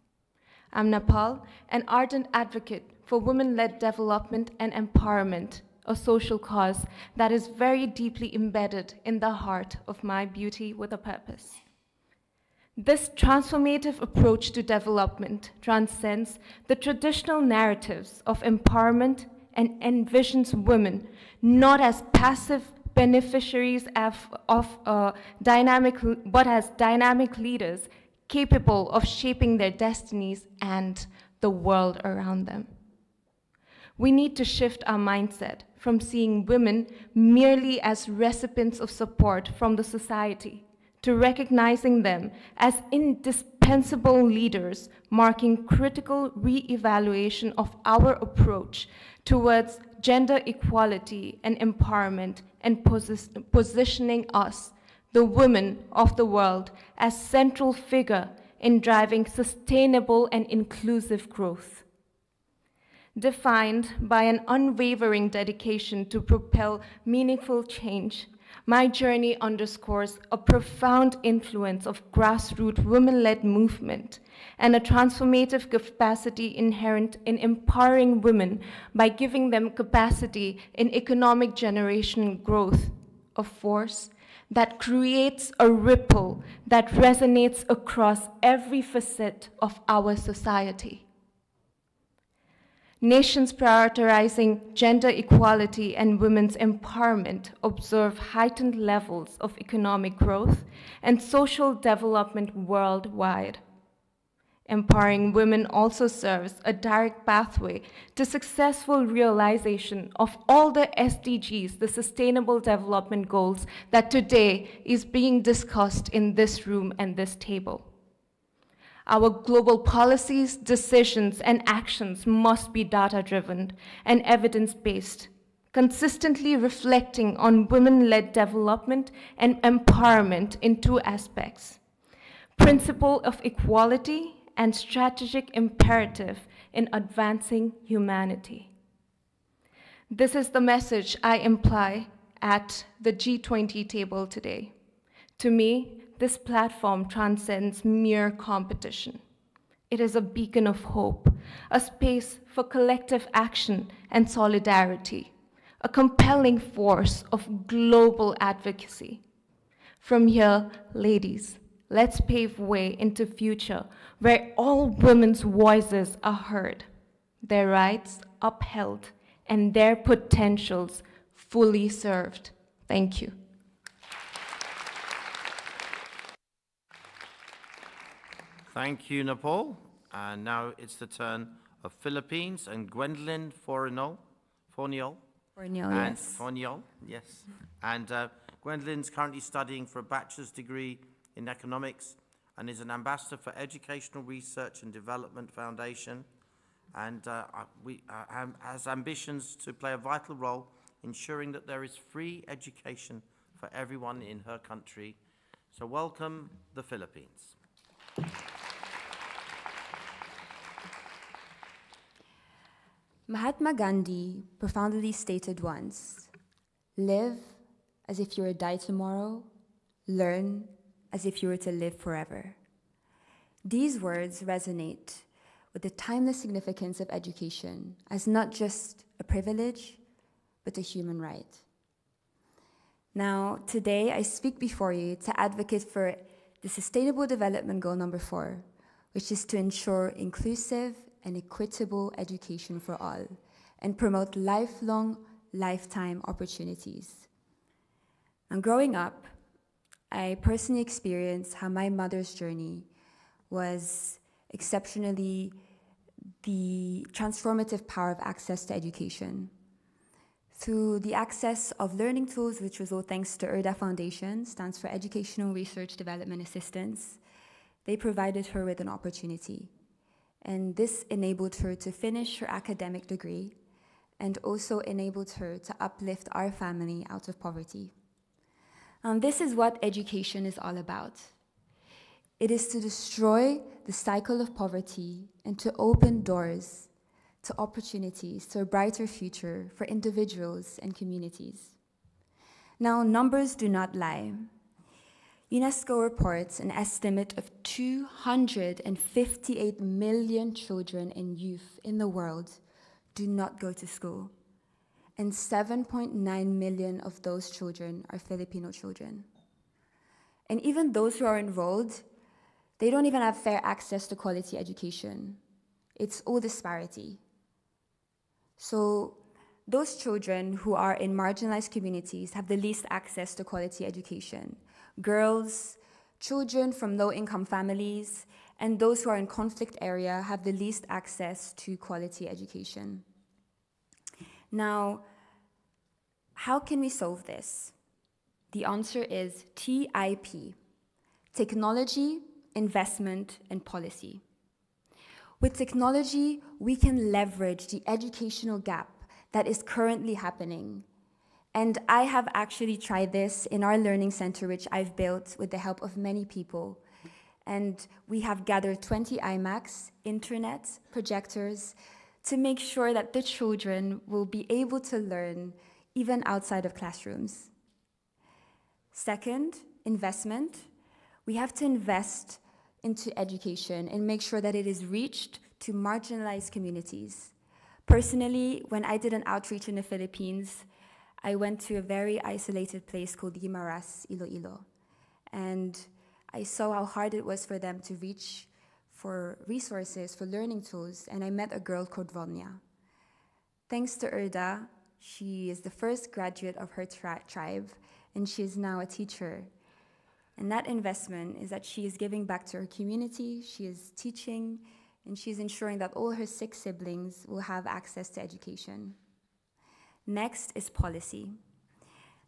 I'm Nepal, an ardent advocate for women-led development and empowerment, a social cause that is very deeply embedded in the heart of my Beauty with a Purpose. This transformative approach to development transcends the traditional narratives of empowerment and envisions women not as passive beneficiaries but as dynamic leaders capable of shaping their destinies and the world around them. We need to shift our mindset from seeing women merely as recipients of support from the society to recognizing them as indispensable leaders, marking critical re-evaluation of our approach towards gender equality and empowerment, and positioning us, the women of the world, as central figure in driving sustainable and inclusive growth. Defined by an unwavering dedication to propel meaningful change, my journey underscores a profound influence of grassroots women-led movement and a transformative capacity inherent in empowering women by giving them capacity in economic generation growth, a force that creates a ripple that resonates across every facet of our society. Nations prioritizing gender equality and women's empowerment observe heightened levels of economic growth and social development worldwide. Empowering women also serves a direct pathway to successful realization of all the SDGs, the Sustainable Development Goals, that today is being discussed in this room and this table. Our global policies, decisions, and actions must be data-driven and evidence-based, consistently reflecting on women-led development and empowerment in two aspects: principle of equality and strategic imperative in advancing humanity. This is the message I imply at the G20 table today. To me, this platform transcends mere competition. It is a beacon of hope, a space for collective action and solidarity, a compelling force of global advocacy. From here, ladies, let's pave way into future where all women's voices are heard, their rights upheld, and their potentials fully served. Thank you. Thank you, Nepal. And now it's the turn of Philippines and Gwendolyn Forniol. Forniol, yes. Forniol, yes. And Gwendolyn's currently studying for a bachelor's degree in economics and is an ambassador for Educational Research and Development Foundation, and has ambitions to play a vital role ensuring that there is free education for everyone in her country. So welcome the Philippines. Mahatma Gandhi profoundly stated once, "Live as if you were to die tomorrow, learn as if you were to live forever." These words resonate with the timeless significance of education as not just a privilege, but a human right. Now, today I speak before you to advocate for the Sustainable Development Goal number 4, which is to ensure inclusive and equitable education for all and promote lifelong, lifetime opportunities. And growing up, I personally experienced how my mother's journey was exceptionally the transformative power of access to education. Through the access of learning tools, which was all thanks to ERDA Foundation, stands for Educational Research Development Assistance, they provided her with an opportunity. And this enabled her to finish her academic degree and also enabled her to uplift our family out of poverty. This is what education is all about. It is to destroy the cycle of poverty and to open doors to opportunities, to a brighter future for individuals and communities. Now, numbers do not lie. UNESCO reports an estimate of 258 million children and youth in the world do not go to school, and 7.9 million of those children are Filipino children. And even those who are enrolled, they don't even have fair access to quality education. It's all disparity. So those children who are in marginalized communities have the least access to quality education. Girls, children from low-income families, and those who are in conflict area have the least access to quality education. Now, how can we solve this? The answer is TIP, technology, investment, and policy. With technology, we can leverage the educational gap that is currently happening. And I have actually tried this in our learning center, which I've built with the help of many people. And we have gathered 20 iMacs, internet, projectors, to make sure that the children will be able to learn even outside of classrooms. Second, investment. We have to invest into education and make sure that it is reached to marginalized communities. Personally, when I did an outreach in the Philippines, I went to a very isolated place called Guimaras, Iloilo. And I saw how hard it was for them to reach for resources, for learning tools, and I met a girl called Volnia. Thanks to Erda, she is the first graduate of her tribe, and she is now a teacher. And that investment is that she is giving back to her community, she is teaching, and she's ensuring that all her 6 siblings will have access to education. Next is policy.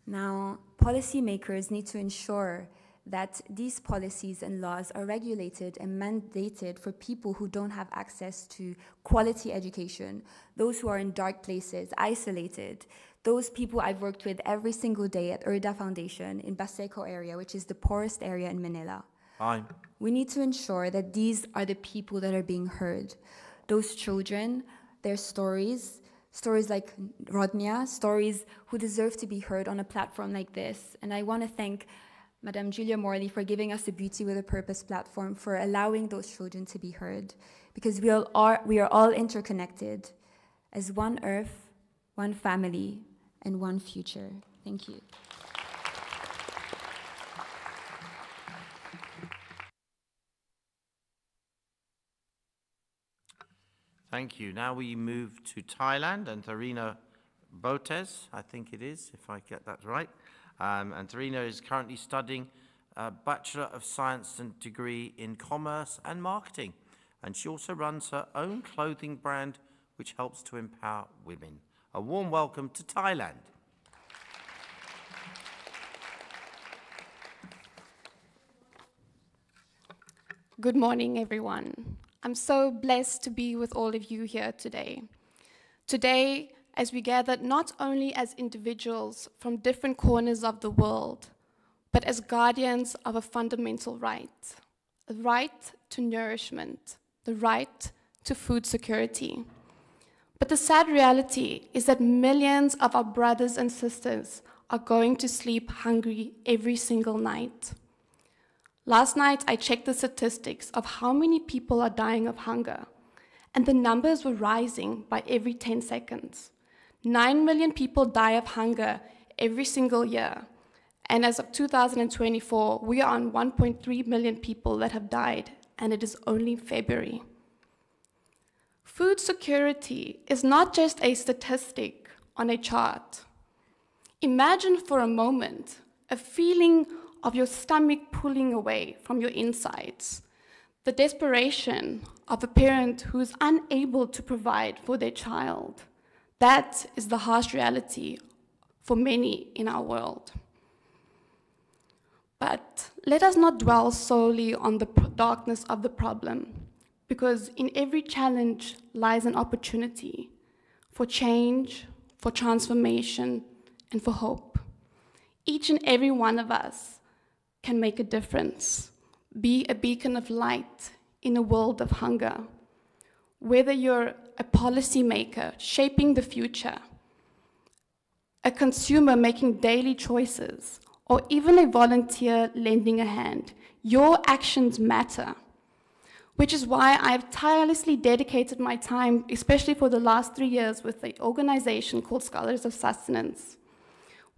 Now, policymakers need to ensure that these policies and laws are regulated and mandated for people who don't have access to quality education, those who are in dark places, isolated, those people I've worked with every single day at Erda Foundation in Baseco area, which is the poorest area in Manila. Hi. We need to ensure that these are the people that are being heard. Those children, their stories like Rodnia, stories who deserve to be heard on a platform like this. And I want to thank Madam Julia Morley for giving us the Beauty with a Purpose platform, for allowing those children to be heard, because we are all interconnected as one earth, one family, and one future. Thank you. Thank you. Now we move to Thailand and Tharina Botes, I think it is, if I get that right. And Tharina is currently studying a Bachelor of Science and degree in Commerce and Marketing. And she also runs her own clothing brand, which helps to empower women. A warm welcome to Thailand. Good morning, everyone. I'm so blessed to be with all of you here today. Today, as we gather not only as individuals from different corners of the world, but as guardians of a fundamental right, a right to nourishment, the right to food security. But the sad reality is that millions of our brothers and sisters are going to sleep hungry every single night. Last night, I checked the statistics of how many people are dying of hunger, and the numbers were rising by every 10 seconds. 9 million people die of hunger every single year, and as of 2024, we are on 1.3 million people that have died, and it is only February. Food security is not just a statistic on a chart. Imagine for a moment a feeling of your stomach pulling away from your insides, the desperation of a parent who is unable to provide for their child. That is the harsh reality for many in our world. But let us not dwell solely on the darkness of the problem, because in every challenge lies an opportunity for change, for transformation, and for hope. Each and every one of us can make a difference, be a beacon of light in a world of hunger. Whether you're a policymaker shaping the future, a consumer making daily choices, or even a volunteer lending a hand, your actions matter. Which is why I've tirelessly dedicated my time, especially for the last 3 years, with an organization called Scholars of Sustenance.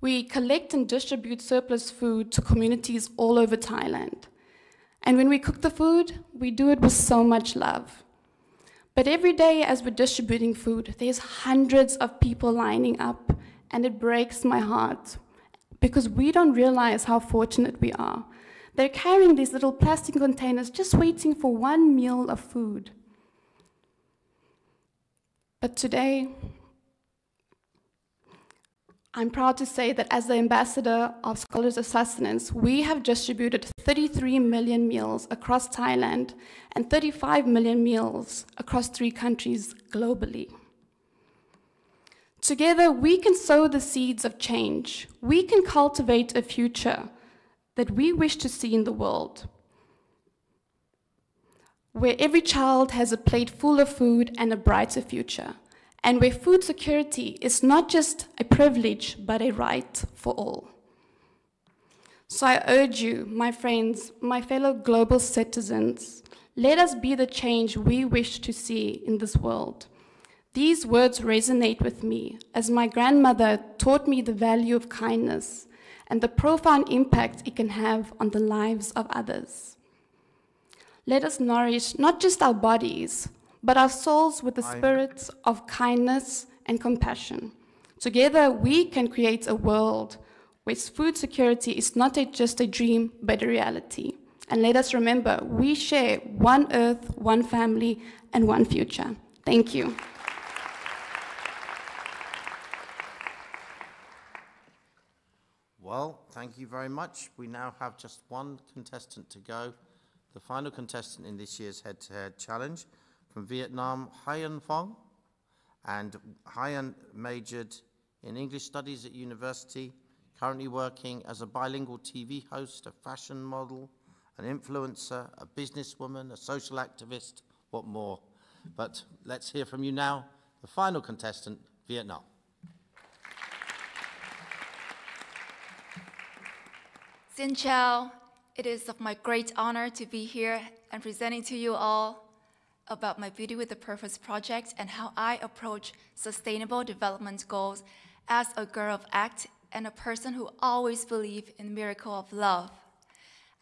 We collect and distribute surplus food to communities all over Thailand. And when we cook the food, we do it with so much love. But every day as we're distributing food, there's hundreds of people lining up, and it breaks my heart because we don't realize how fortunate we are. They're carrying these little plastic containers just waiting for one meal of food. But today, I'm proud to say that as the ambassador of Scholars of Sustenance, we have distributed 33 million meals across Thailand and 35 million meals across 3 countries globally. Together, we can sow the seeds of change. We can cultivate a future that we wish to see in the world, where every child has a plate full of food and a brighter future, and where food security is not just a privilege, but a right for all. So I urge you, my friends, my fellow global citizens, let us be the change we wish to see in this world. These words resonate with me, as my grandmother taught me the value of kindness and the profound impact it can have on the lives of others. Let us nourish not just our bodies, but our souls with the spirits of kindness and compassion. Together, we can create a world where food security is not just a dream, but a reality. And let us remember, we share one earth, one family, and one future. Thank you. Well, thank you very much. We now have just one contestant to go. The final contestant in this year's head-to-head challenge from Vietnam, Hien Phong. And Hien majored in English Studies at university, currently working as a bilingual TV host, a fashion model, an influencer, a businesswoman, a social activist, what more? But let's hear from you now, the final contestant, Vietnam. Xin chào. It is of my great honor to be here and presenting to you all about my Beauty with a Purpose project and how I approach sustainable development goals as a girl of ACT and a person who always believes in the miracle of love.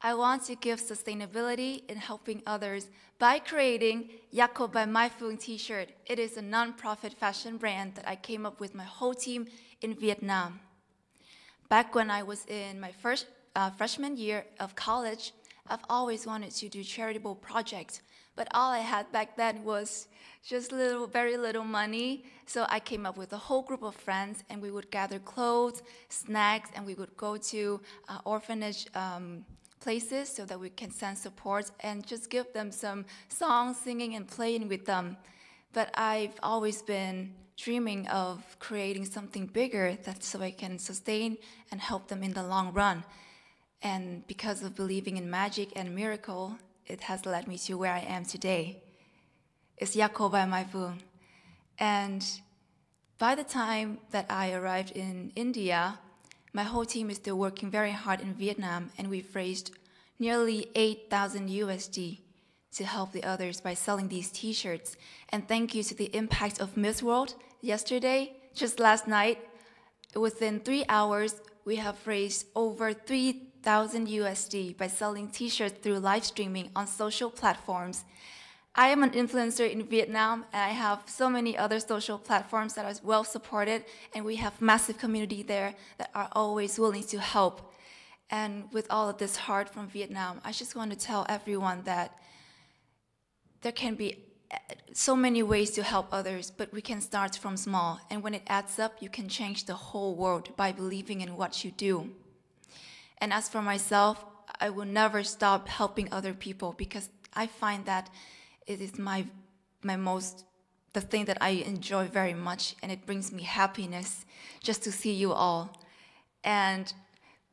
I want to give sustainability in helping others by creating Yakko by My Phuong t-shirt. It is a non-profit fashion brand that I came up with my whole team in Vietnam. Back when I was in my freshman year of college, I've always wanted to do charitable projects, but all I had back then was just very little money. So I came up with a whole group of friends, and we would gather clothes, snacks, and we would go to orphanage places so that we can send support and just give them some songs, singing and playing with them. But I've always been dreaming of creating something bigger so I can sustain and help them in the long run. And because of believing in magic and miracle, it has led me to where I am today. It's Yakko by My Phuong. And by the time that I arrived in India, my whole team is still working very hard in Vietnam, and we've raised nearly 8,000 USD to help the others by selling these t-shirts. And thank you to the impact of Miss World yesterday, just last night, within 3 hours, we have raised over 3,000 USD by selling t-shirts through live streaming on social platforms. I am an influencer in Vietnam, and I have so many other social platforms that are well supported, and we have massive community there that are always willing to help. And with all of this heart from Vietnam, I just want to tell everyone that there can be so many ways to help others, but we can start from small. And when it adds up, you can change the whole world by believing in what you do. And as for myself, I will never stop helping other people, because I find that it is the thing that I enjoy very much, and it brings me happiness just to see you all. And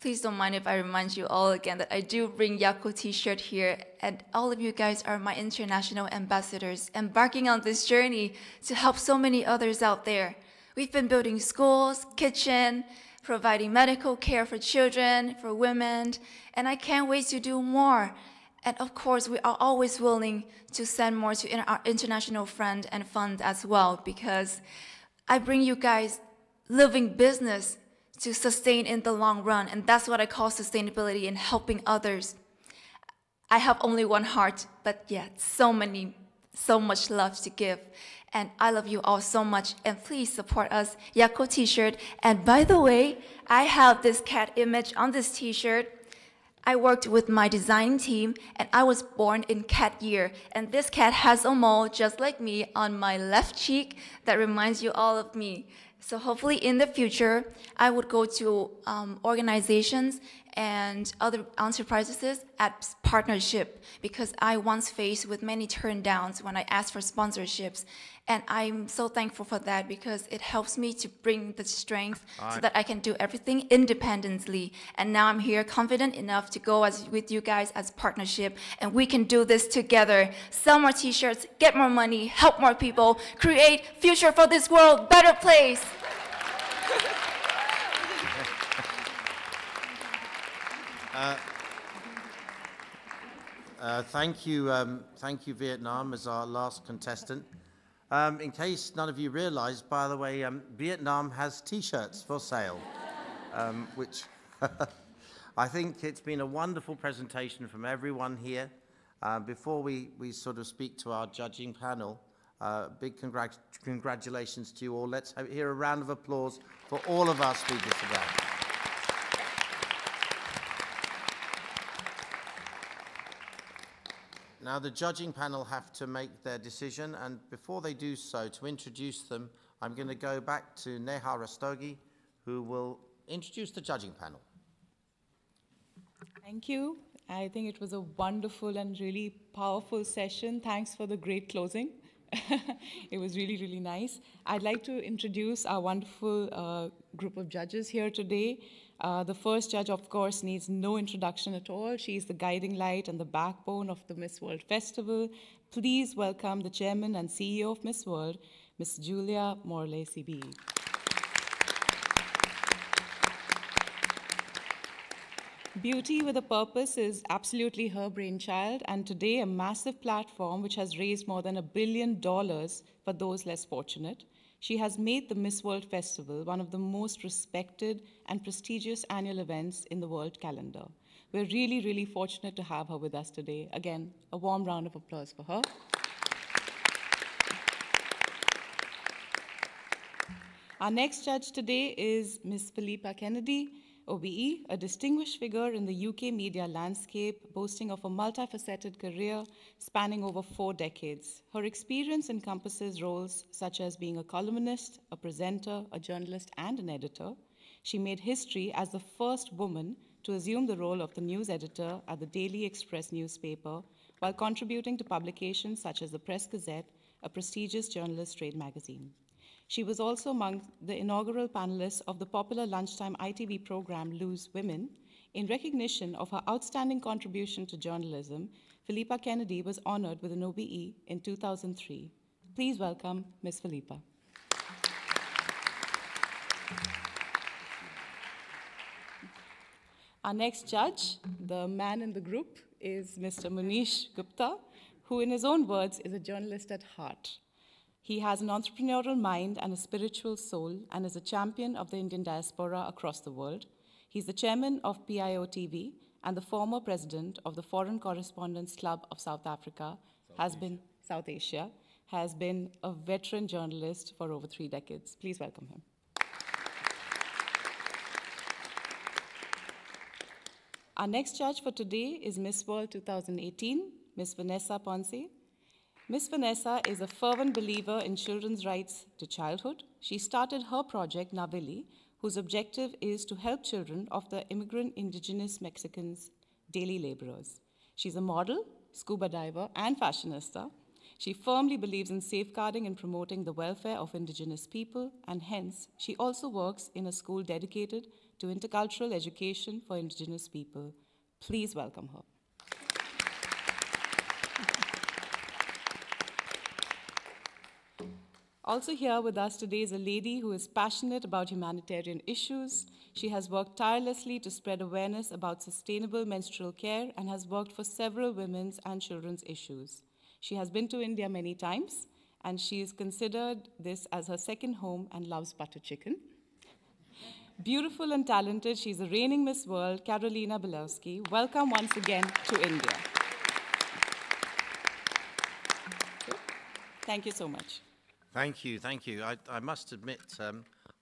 please don't mind if I remind you all again that I do bring Yakko t-shirt here, and all of you guys are my international ambassadors embarking on this journey to help so many others out there. We've been building schools, kitchen, providing medical care for children, for women, and I can't wait to do more. And of course, we are always willing to send more to our international friend and fund as well, because I bring you guys living business to sustain in the long run, and that's what I call sustainability and helping others. I have only one heart, but yet so much love to give. And I love you all so much, and please support us, Yakko t-shirt. And by the way, I have this cat image on this t-shirt. I worked with my design team, and I was born in cat year. And this cat has a mole just like me on my left cheek that reminds you all of me. So hopefully in the future, I would go to organizations and other enterprises at partnership, because I once faced with many turn downs when I asked for sponsorships. And I'm so thankful for that, because it helps me to bring the strength so that I can do everything independently. And now I'm here confident enough to go with you guys as partnership, and we can do this together. Sell more t-shirts, get more money, help more people, create future for this world, better place. Thank you, Vietnam, as our last contestant. In case none of you realized, by the way, Vietnam has T-shirts for sale, which I think it's been a wonderful presentation from everyone here. Before we sort of speak to our judging panel, big congratulations to you all. Let's hear a round of applause for all of our speakers today. Now, the judging panel have to make their decision, and before they do so, to introduce them, I'm going to go back to Neha Rastogi, who will introduce the judging panel. Thank you. I think it was a wonderful and really powerful session. Thanks for the great closing. It was really, really nice. I'd like to introduce our wonderful group of judges here today. The first judge, of course, needs no introduction at all. She is the guiding light and the backbone of the Miss World Festival. Please welcome the chairman and CEO of Miss World, Ms. Julia Morley CB. Beauty with a Purpose is absolutely her brainchild, and today a massive platform which has raised more than $1 billion for those less fortunate. She has made the Miss World Festival one of the most respected and prestigious annual events in the world calendar. We're really, really fortunate to have her with us today. Again, a warm round of applause for her. Our next judge today is Ms. Philippa Kennedy, OBE, a distinguished figure in the UK media landscape, boasting of a multifaceted career spanning over 4 decades. Her experience encompasses roles such as being a columnist, a presenter, a journalist, and an editor. She made history as the first woman to assume the role of the news editor at the Daily Express newspaper, while contributing to publications such as the Press Gazette, a prestigious journalist trade magazine. She was also among the inaugural panelists of the popular lunchtime ITV program Lose Women. In recognition of her outstanding contribution to journalism, Philippa Kennedy was honored with an OBE in 2003. Please welcome Ms. Philippa. Our next judge, the man in the group, is Mr. Munish Gupta, who in his own words is a journalist at heart. He has an entrepreneurial mind and a spiritual soul, and is a champion of the Indian diaspora across the world. He's the chairman of PIO TV and the former president of the Foreign Correspondents Club of South Africa, South Asia, has been a veteran journalist for over 3 decades. Please welcome him. Our next judge for today is Miss World 2018, Ms. Vanessa Ponce. Ms. Vanessa is a fervent believer in children's rights to childhood. She started her project, Navili, whose objective is to help children of the immigrant indigenous Mexicans, daily laborers. She's a model, scuba diver, and fashionista. She firmly believes in safeguarding and promoting the welfare of indigenous people, and hence, she also works in a school dedicated to intercultural education for indigenous people. Please welcome her. Also here with us today is a lady who is passionate about humanitarian issues. She has worked tirelessly to spread awareness about sustainable menstrual care and has worked for several women's and children's issues. She has been to India many times, and she has considered this as her second home and loves butter chicken. Beautiful and talented, she's a reigning Miss World, Karolina Belowski. Welcome once again to India. Thank you so much. Thank you, thank you. I must admit,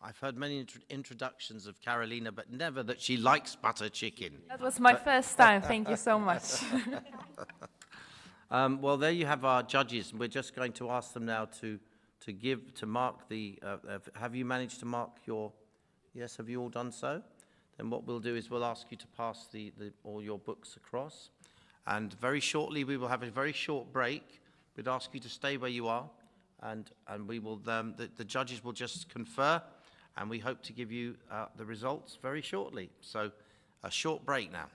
I've heard many introductions of Karolina, but never that she likes butter chicken. That was my first time. Thank you so much. Well, there you have our judges. We're just going to ask them now to to mark the, have you managed to mark your, yes, have you all done so? Then what we'll do is we'll ask you to pass all your books across. And very shortly, we will have a very short break. We'd ask you to stay where you are, and we will, the judges will just confer, and we hope to give you the results very shortly. So a short break now.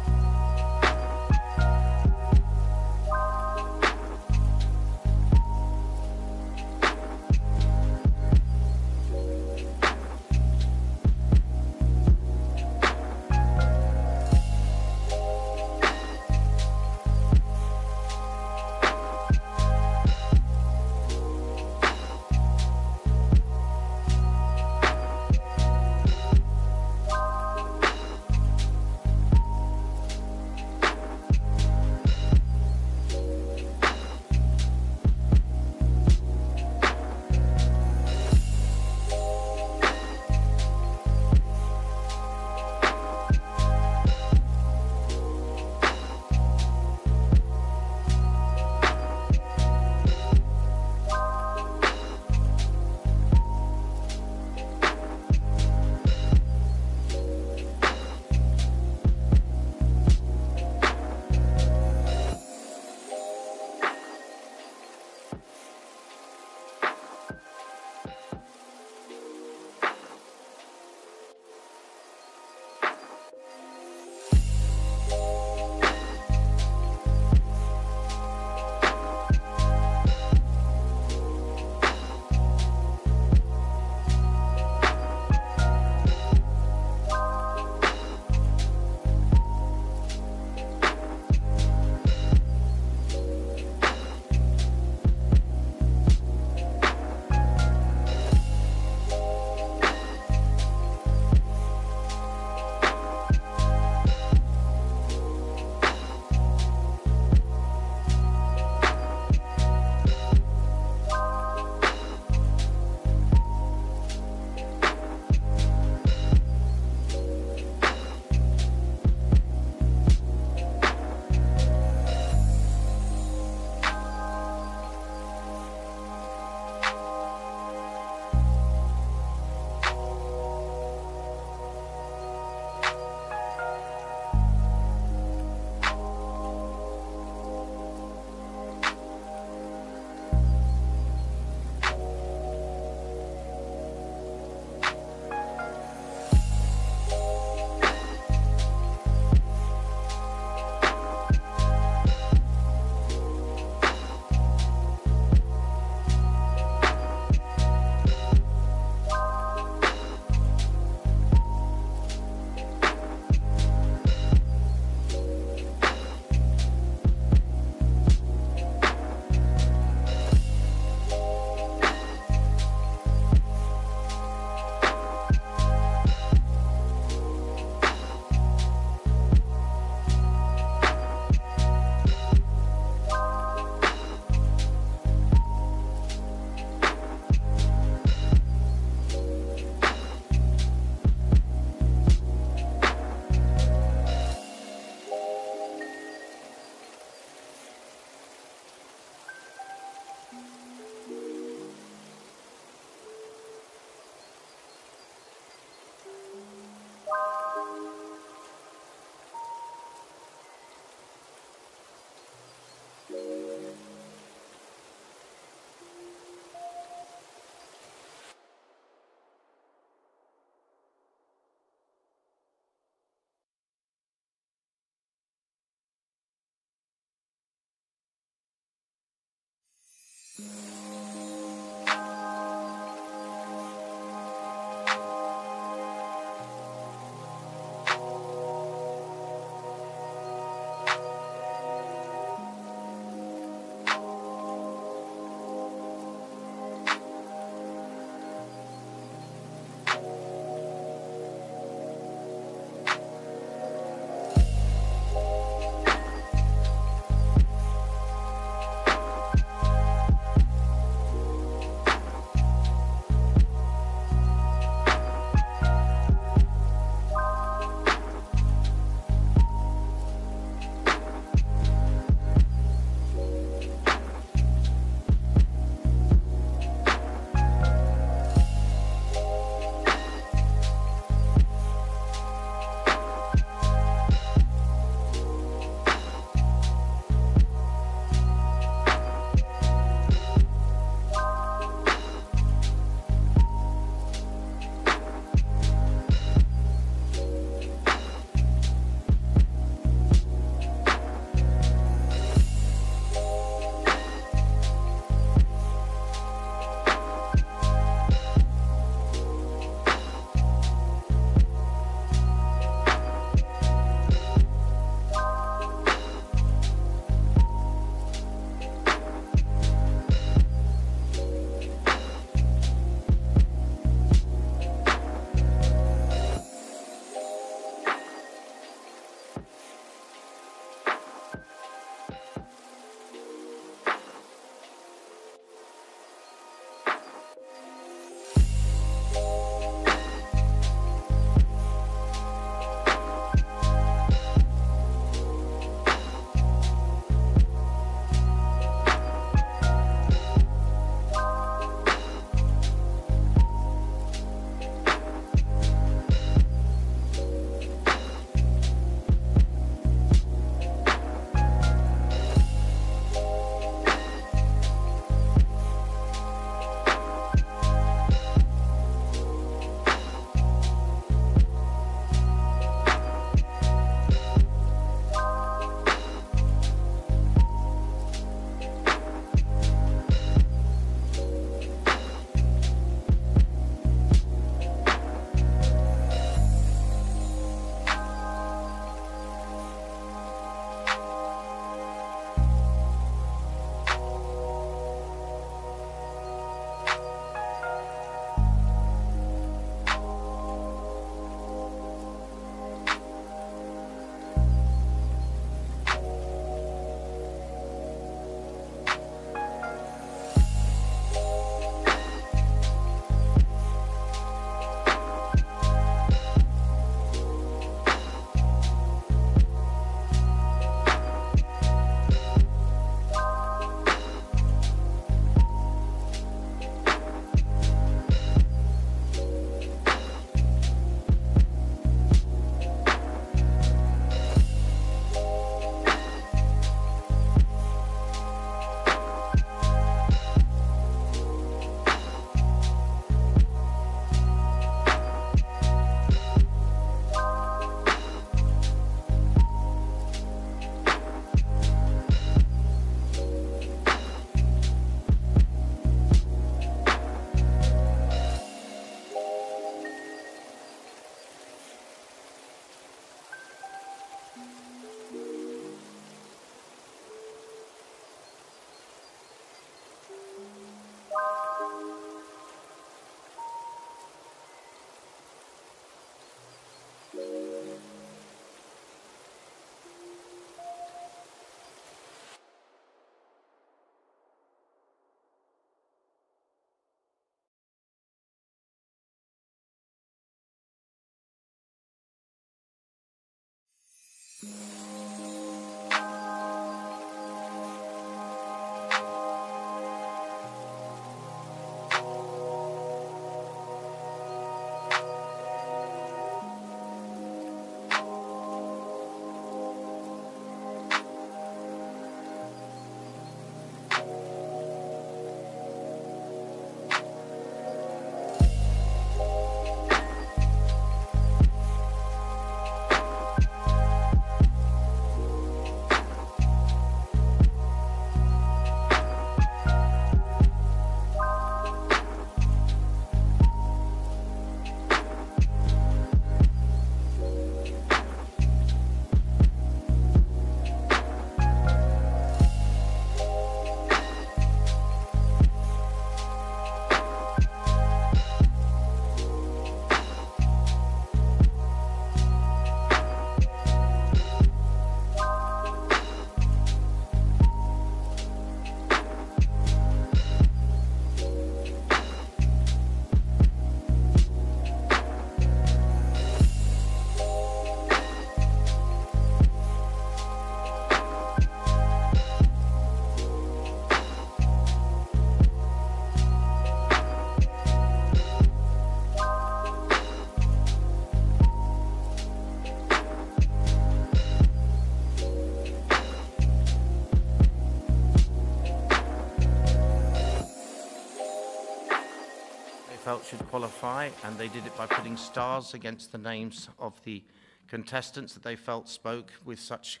should qualify, and they did it by putting stars against the names of the contestants that they felt spoke with such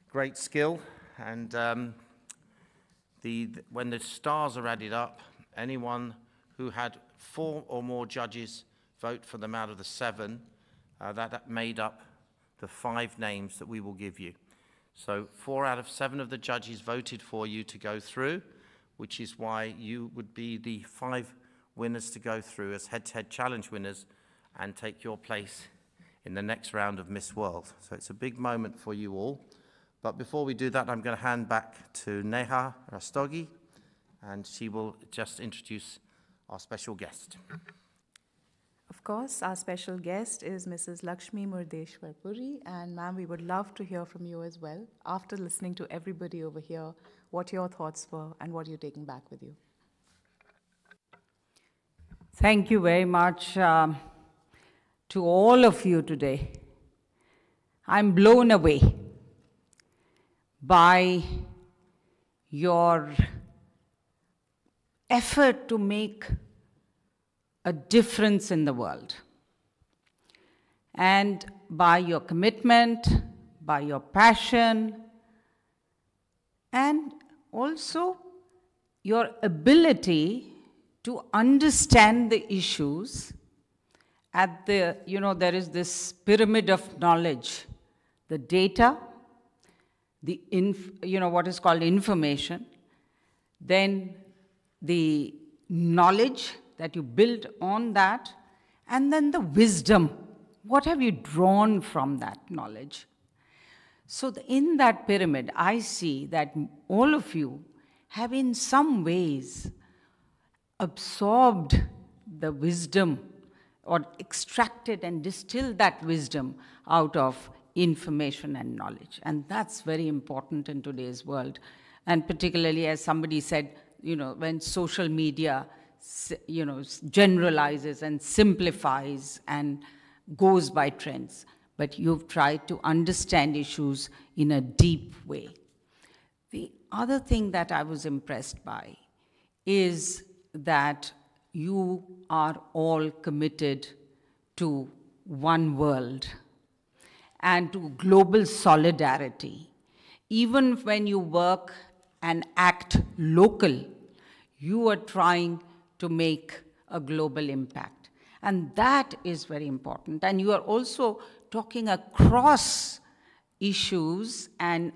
great skill. And when the stars are added up, anyone who had 4 or more judges vote for them out of the 7, that made up the 5 names that we will give you. So 4 out of 7 of the judges voted for you to go through, which is why you would be the 5 winners to go through as head-to-head challenge winners and take your place in the next round of Miss World. So it's a big moment for you all. But before we do that, I'm going to hand back to Neha Rastogi, and she will just introduce our special guest. Of course, our special guest is Mrs. Lakshmi Murdeshwar Puri, and ma'am, we would love to hear from you as well, after listening to everybody over here, what your thoughts were and what you're taking back with you. Thank you very much to all of you today. I'm blown away by your effort to make a difference in the world, and by your commitment, by your passion, and also your ability to understand the issues at the, there is this pyramid of knowledge, the data, the, what is called information, then the knowledge that you build on that, and then the wisdom. What have you drawn from that knowledge? So in that pyramid, I see that all of you have in some ways absorbed the wisdom or extracted and distilled that wisdom out of information and knowledge. And that's very important in today's world. And particularly, as somebody said, when social media generalizes and simplifies and goes by trends, but you've tried to understand issues in a deep way. The other thing that I was impressed by is that you are all committed to one world and to global solidarity. Even when you work and act local, you are trying to make a global impact. And that is very important. And you are also talking across issues and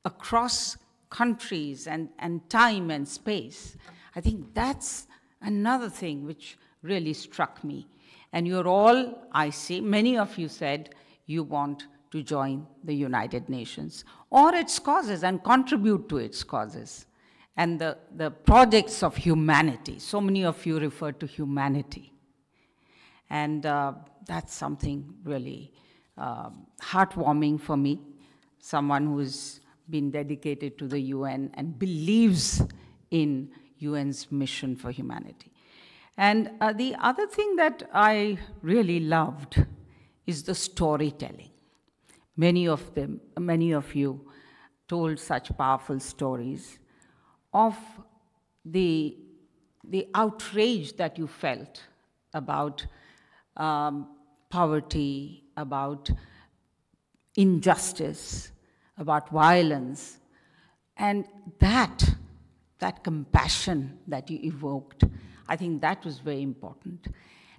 across countries and time and space. I think that's another thing which really struck me. And you're all, I see, many of you said you want to join the United Nations or its causes and contribute to its causes. And the projects of humanity. So many of you refer to humanity. And that's something really heartwarming for me, someone who's been dedicated to the UN and believes in UN's mission for humanity. And the other thing that I really loved is the storytelling. Many of you told such powerful stories of the outrage that you felt about poverty, about injustice, about violence, and that compassion that you evoked, I think that was very important.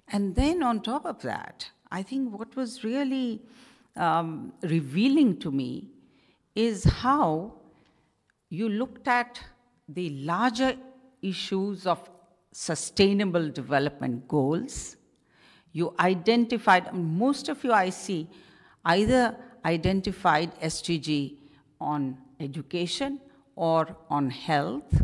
And then on top of that, I think what was really revealing to me is how you looked at the larger issues of sustainable development goals. You identified, most of you I see, either identified SDG on education or on health,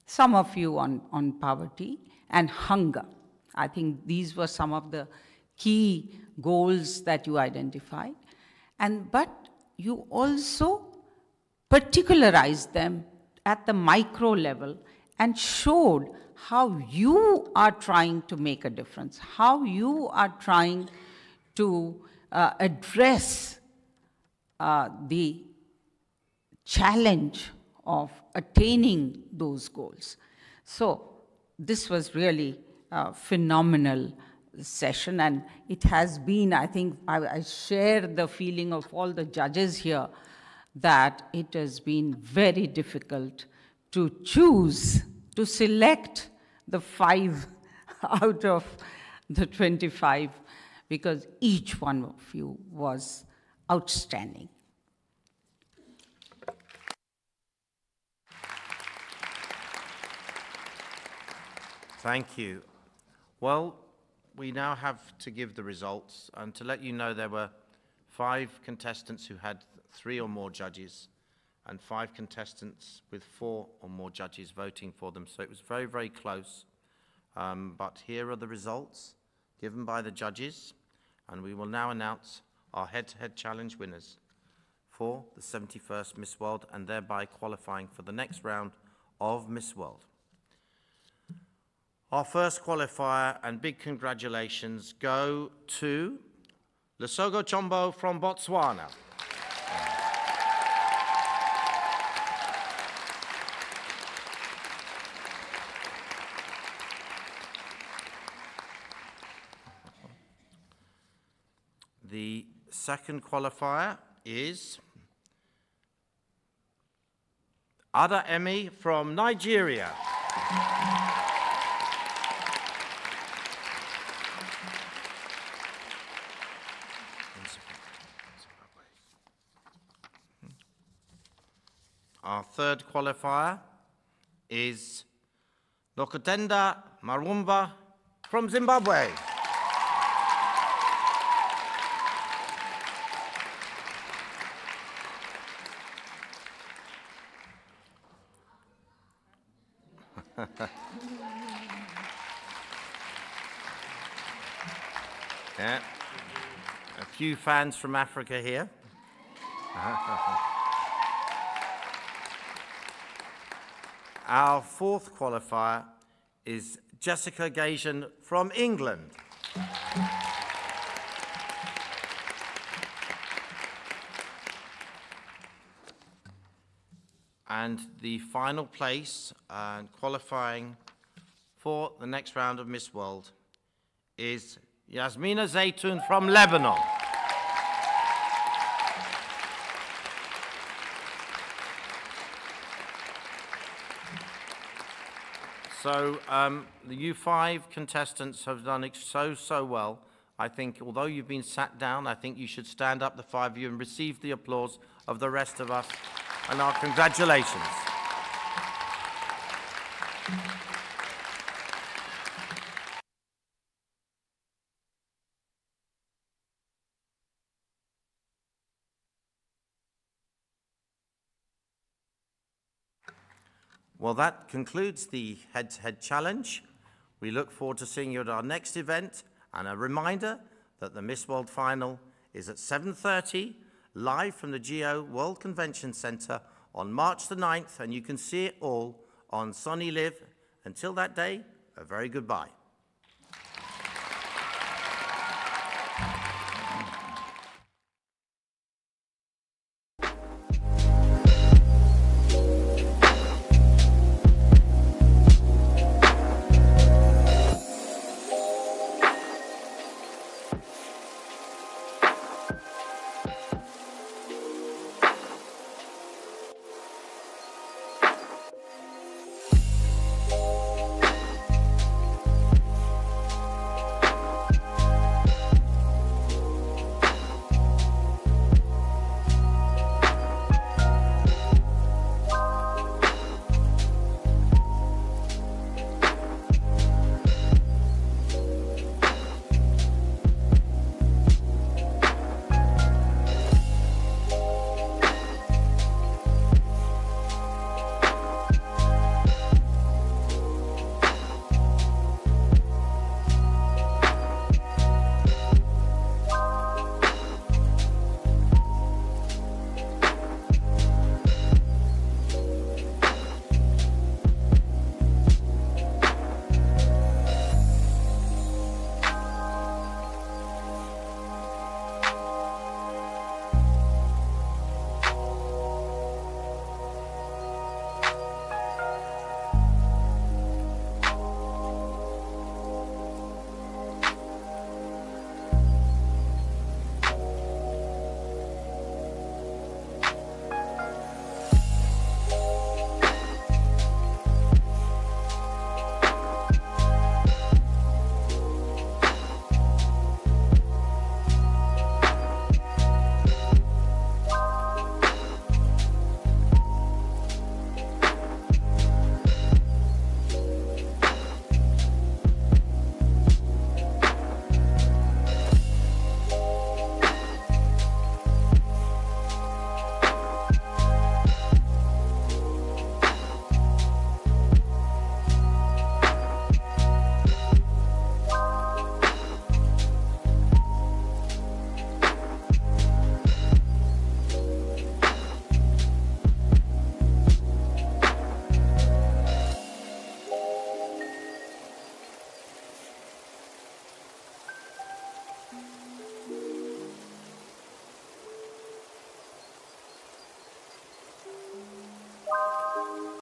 some of you on poverty and hunger. I think these were some of the key goals that you identified. But you also particularized them at the micro level and showed how you are trying to make a difference, how you are trying to address the challenge of attaining those goals. So this was really a phenomenal session, and it has been, I think, I share the feeling of all the judges here that it has been very difficult to choose, to select the 5 out of the 25, because each one of you was outstanding. Thank you. Well, we now have to give the results, and to let you know, there were 5 contestants who had 3 or more judges, and 5 contestants with 4 or more judges voting for them. So it was very, very close. But here are the results given by the judges, and we will now announce our head-to-head challenge winners for the 71st Miss World, and thereby qualifying for the next round of Miss World. Our first qualifier, and big congratulations, go to Lesogo Chombo from Botswana. The second qualifier is Ada Emi from Nigeria. Our third qualifier is Lokotenda Marumba from Zimbabwe. Yeah. A few fans from Africa here. Our fourth qualifier is Jessica Gajan from England. And the final place and qualifying for the next round of Miss World is Yasmina Zaytoun from Lebanon. So the U5 contestants have done so well. I think, although you've been sat down, I think you should stand up, the 5 of you, and receive the applause of the rest of us, and our congratulations. Well, that concludes the head-to-head challenge. We look forward to seeing you at our next event, and a reminder that the Miss World Final is at 7:30, live from the Geo World Convention Centre on March the 9th, and you can see it all on Sony Live. Until that day, a very goodbye.